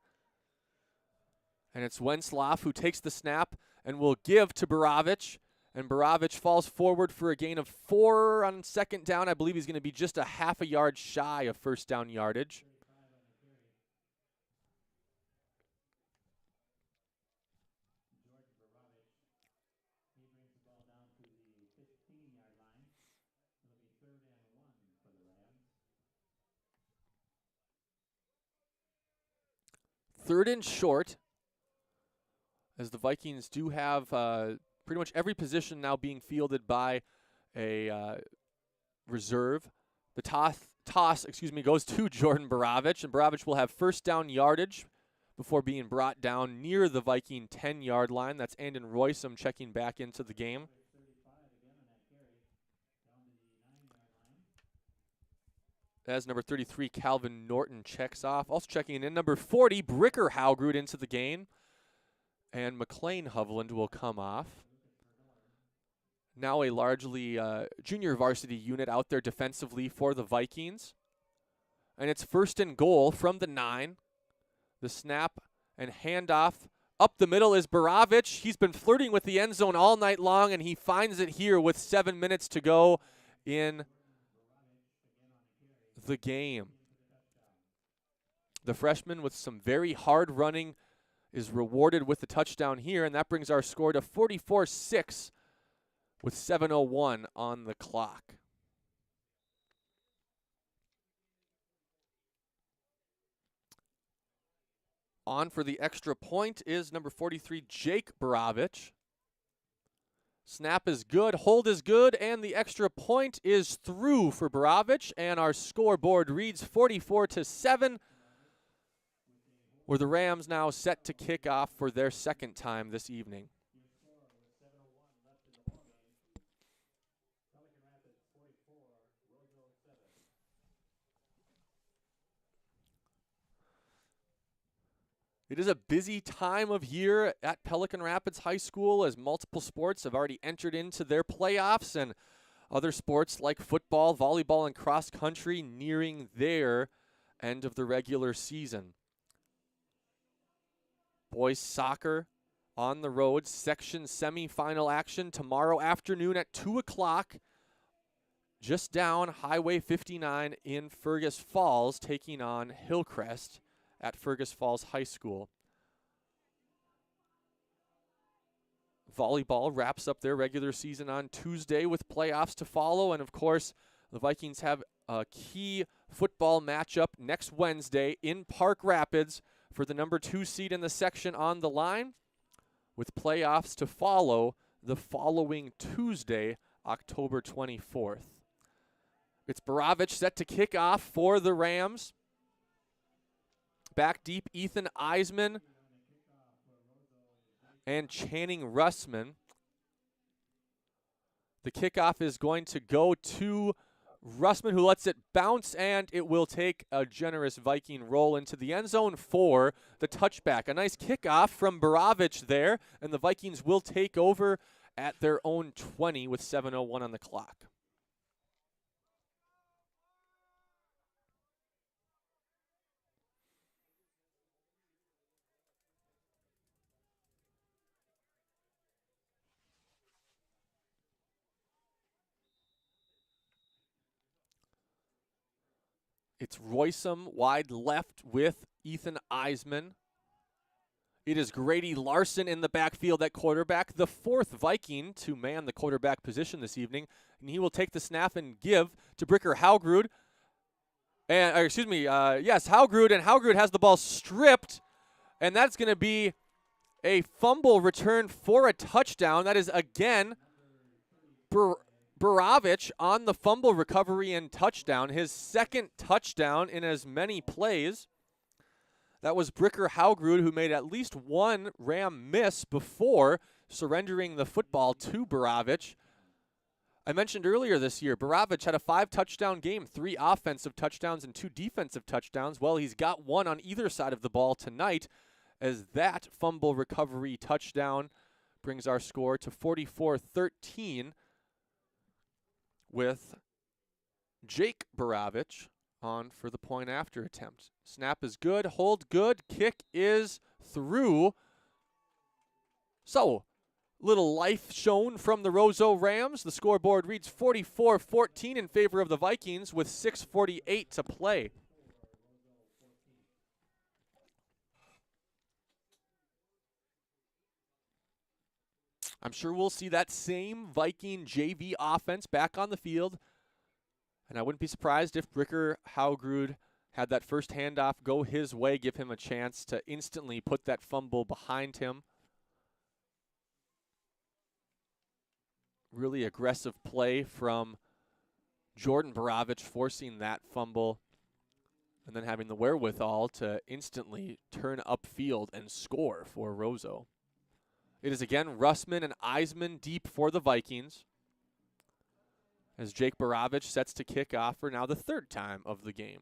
And it's Wenslauf who takes the snap and will give to Borovich. And Borovich falls forward for a gain of 4 on 2nd down. I believe he's going to be just a half a yard shy of first down yardage. Third and short, as the Vikings do have pretty much every position now being fielded by a reserve. The toss goes to Jordan Borovich, and Borovich will have first down yardage before being brought down near the Viking 10-yard line. That's Andon Roysum checking back into the game. As number 33, Calvin Norton checks off. Also checking in, number 40, Bricker Haugrud into the game. And McLean Hovland will come off. Now a largely junior varsity unit out there defensively for the Vikings. And it's 1st and goal from the 9. The snap and handoff up the middle is Borovich. He's been flirting with the end zone all night long, and he finds it here with 7 minutes to go in the game. The freshman with some very hard running is rewarded with the touchdown here, and that brings our score to 44-6 with 7:01 on the clock. On for the extra point is number 43, Jake Borovich. Snap is good, hold is good, and the extra point is through for Borovich, and our scoreboard reads 44-7, where the Rams now set to kick off for their 2nd time this evening. It is a busy time of year at Pelican Rapids High School as multiple sports have already entered into their playoffs and other sports like football, volleyball, and cross country nearing their end of the regular season. Boys soccer on the road, section semifinal action tomorrow afternoon at 2 o'clock, just down Highway 59 in Fergus Falls, taking on Hillcrest at Fergus Falls High School. Volleyball wraps up their regular season on Tuesday with playoffs to follow, and of course, the Vikings have a key football matchup next Wednesday in Park Rapids for the number 2 seed in the section on the line, with playoffs to follow the following Tuesday, October 24th. It's Borovich set to kick off for the Rams. Back deep, Ethan Eisman and Channing Russman. The kickoff is going to go to Russman, who lets it bounce, and it will take a generous Viking roll into the end zone for the touchback. A nice kickoff from Borovich there, and the Vikings will take over at their own 20 with 7:01 on the clock. It's Roysum wide left with Ethan Eisman. It is Grady Larson in the backfield at quarterback, the 4th Viking to man the quarterback position this evening. And he will take the snap and give to Bricker Haugrud. And, Haugrud, and Haugrud has the ball stripped. And that's going to be a fumble return for a touchdown. That is, again, Borovich on the fumble recovery and touchdown, his 2nd touchdown in as many plays. That was Bricker Haugrud, who made at least one Ram miss before surrendering the football to Borovich. I mentioned earlier this year, Borovich had a 5-touchdown game, 3 offensive touchdowns and 2 defensive touchdowns. Well, he's got one on either side of the ball tonight, as that fumble recovery touchdown brings our score to 44-13. With Jake Borovich on for the point after attempt. Snap is good, hold good, kick is through. So, little life shown from the Roseau Rams. The scoreboard reads 44-14 in favor of the Vikings with 6:48 to play. I'm sure we'll see that same Viking JV offense back on the field. And I wouldn't be surprised if Bricker Haugrud had that first handoff go his way, give him a chance to instantly put that fumble behind him. Really aggressive play from Jordan Borovich, forcing that fumble and then having the wherewithal to instantly turn upfield and score for Roseau. It is again Russman and Eisman deep for the Vikings, as Jake Borovich sets to kick off for now the 3rd time of the game.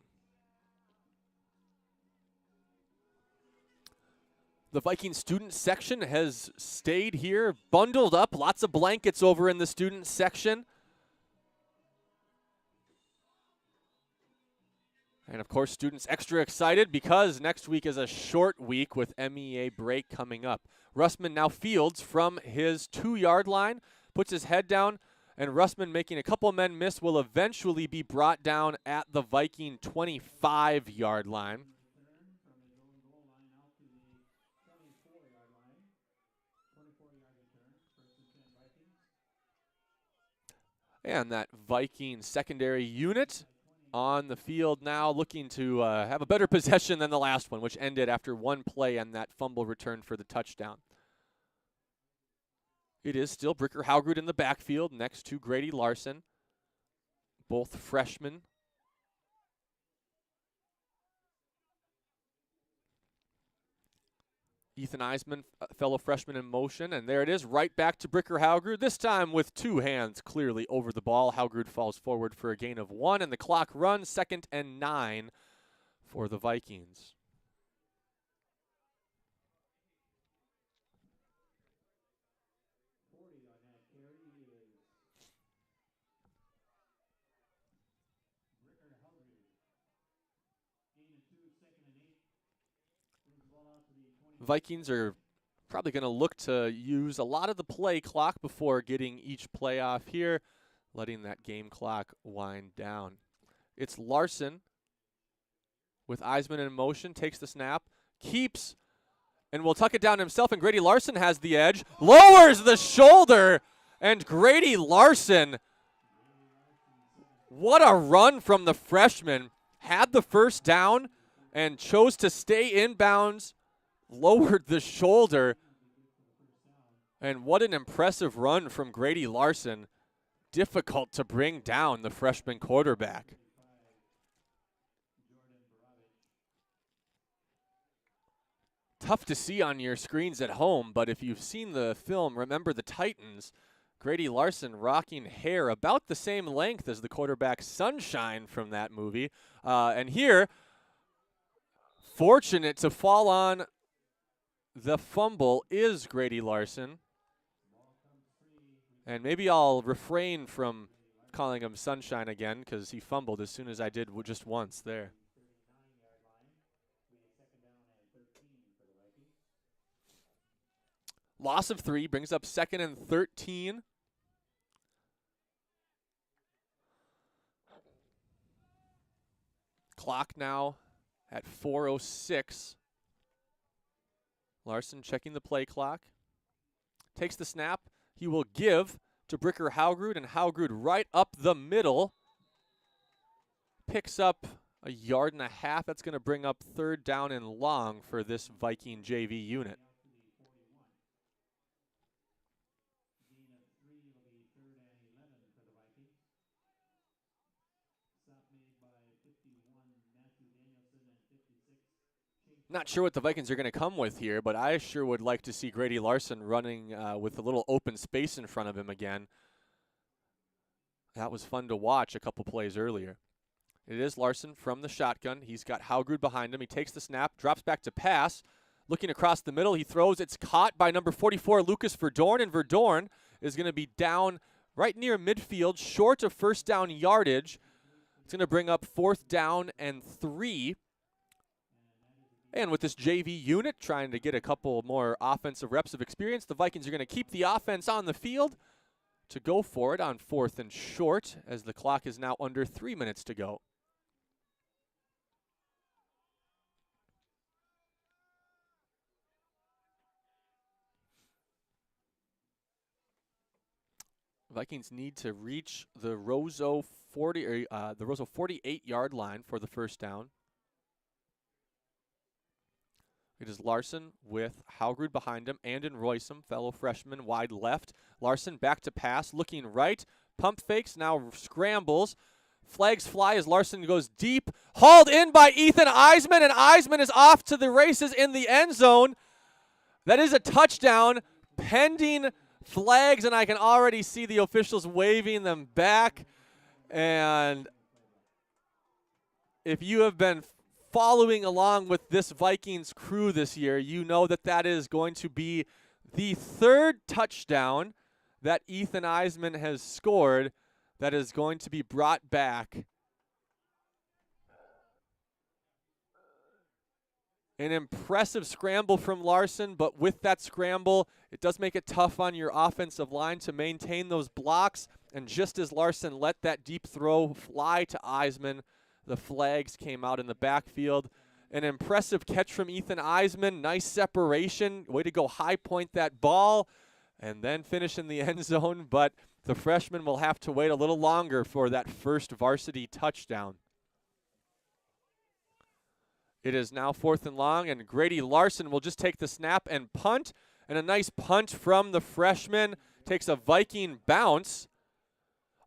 The Viking student section has stayed here, bundled up, lots of blankets over in the student section. And of course, students extra excited because next week is a short week with MEA break coming up. Russman now fields from his 2-yard line, puts his head down, and Russman, making a couple men miss, will eventually be brought down at the Viking 25-yard line. And that Viking secondary unit on the field now, looking to have a better possession than the last one, which ended after one play and that fumble return for the touchdown. It is still Bricker Haugrud in the backfield next to Grady Larson, both freshmen. Ethan Eisman, fellow freshman, in motion, and there it is, right back to Bricker Haugrud, this time with 2 hands clearly over the ball. Haugrud falls forward for a gain of 1, and the clock runs 2nd and 9 for the Vikings. Vikings are probably going to look to use a lot of the play clock before getting each play off here, letting that game clock wind down. It's Larson with Eisman in motion, takes the snap, keeps, and will tuck it down himself, and Grady Larson has the edge, lowers the shoulder, and Grady Larson, what a run from the freshman, had the first down and chose to stay inbounds, lowered the shoulder, and what an impressive run from Grady Larson. Difficult to bring down the freshman quarterback. Tough to see on your screens at home, but if you've seen the film, remember the Titans, Grady Larson rocking hair about the same length as the quarterback Sunshine from that movie. And here, fortunate to fall on the fumble is Grady Larson. And maybe I'll refrain from calling him Sunshine again because he fumbled as soon as I did just once there. Loss of 3 brings up 2nd and 13. Clock now at 4:06. Larson checking the play clock. Takes the snap. He will give to Bricker Haugrud, and Haugrud right up the middle. Picks up a 1.5 yards. That's going to bring up 3rd down and long for this Viking JV unit. Not sure what the Vikings are going to come with here, but I sure would like to see Grady Larson running with a little open space in front of him again. That was fun to watch a couple plays earlier. It is Larson from the shotgun. He's got Haugrud behind him. He takes the snap, drops back to pass. Looking across the middle, he throws. It's caught by number 44, Lucas Verdorn, and Verdorn is going to be down right near midfield, short of 1st down yardage. It's going to bring up 4th down and 3. And with this JV unit trying to get a couple more offensive reps of experience, the Vikings are going to keep the offense on the field to go for it on 4th and short as the clock is now under 3 minutes to go. Vikings need to reach the Roseau 48-yard line for the 1st down. It is Larson with Haugrud behind him, and in Roysum, fellow freshman, wide left. Larson back to pass, looking right. Pump fakes, now scrambles. Flags fly as Larson goes deep. Hauled in by Ethan Eisman, and Eisman is off to the races in the end zone. That is a touchdown, pending flags, and I can already see the officials waving them back. And if you have been following along with this Vikings crew this year, you know that that is going to be the third touchdown that Ethan Eisman has scored that is going to be brought back. An impressive scramble from Larson, but with that scramble, it does make it tough on your offensive line to maintain those blocks. And just as Larson let that deep throw fly to Eisman, the flags came out in the backfield. An impressive catch from Ethan Eisman. Nice separation. Way to go high point that ball and then finish in the end zone. But the freshman will have to wait a little longer for that first varsity touchdown. It is now 4th and long, and Grady Larson will just take the snap and punt. And a nice punt from the freshman. Takes a Viking bounce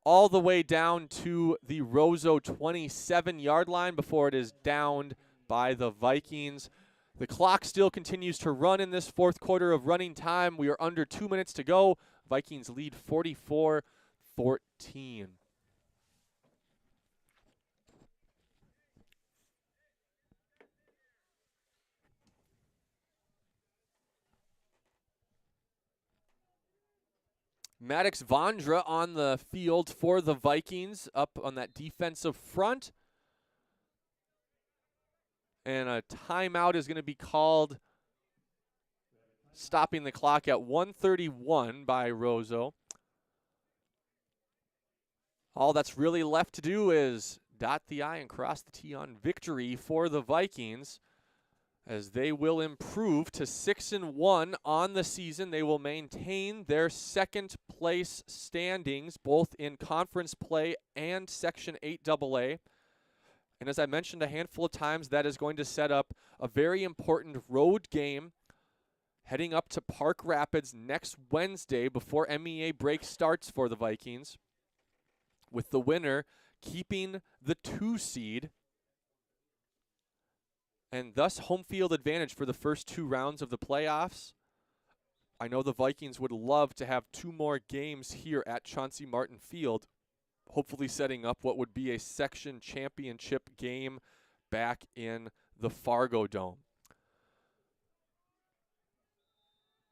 all the way down to the Roseau 27-yard line before it is downed by the Vikings. The clock still continues to run in this fourth quarter of running time. We are under 2 minutes to go. Vikings lead 44-14. Maddox Vondra on the field for the Vikings up on that defensive front. And a timeout is going to be called, stopping the clock at 1:31 by Roseau. All that's really left to do is dot the I and cross the T on victory for the Vikings, as they will improve to 6-1 on the season. They will maintain their second place standings, both in conference play and Section 8AA. And as I mentioned a handful of times, that is going to set up a very important road game heading up to Park Rapids next Wednesday before MEA break starts for the Vikings, with the winner keeping the 2 seed and thus home field advantage for the first 2 rounds of the playoffs. I know the Vikings would love to have 2 more games here at Chauncey Martin Field, hopefully setting up what would be a section championship game back in the Fargo Dome.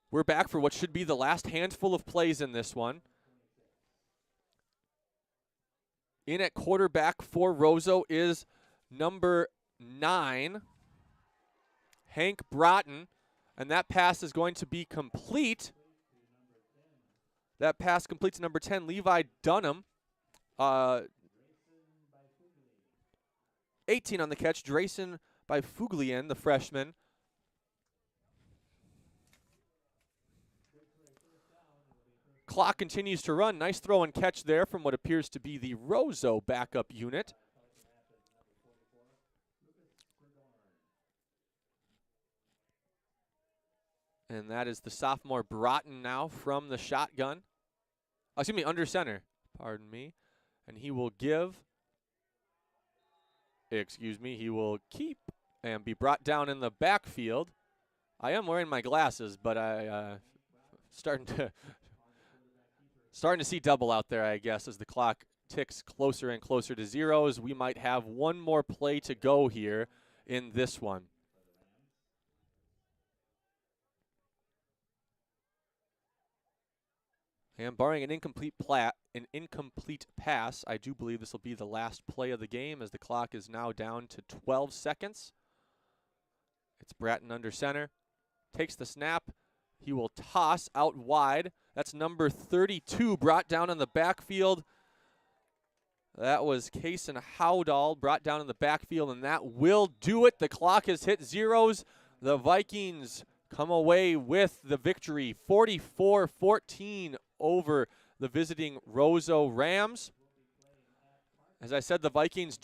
We're back for what should be the last handful of plays in this one. In at quarterback for Roseau is number 9, Hank Broughton, and that pass is going to be complete. That pass complete to number 10, Levi Dunham. 18 on the catch, Drayson by Fuglian, the freshman. Clock continues to run. Nice throw and catch there from what appears to be the Roseau backup unit. And that is the sophomore Broughton now from the shotgun. Under center. Pardon me. And he will he will keep and be brought down in the backfield. I am wearing my glasses, but I starting to see double out there, I guess, as the clock ticks closer and closer to zeros. We might have one more play to go here in this one. And barring an incomplete pass, I do believe this will be the last play of the game, as the clock is now down to 12 seconds. It's Bratton under center. Takes the snap. He will toss out wide. That's number 32 brought down in the backfield. That was Kaysen Howdahl brought down in the backfield, and that will do it. The clock has hit zeros. The Vikings come away with the victory, 44-14 over the visiting Roseau Rams. As I said, the Vikings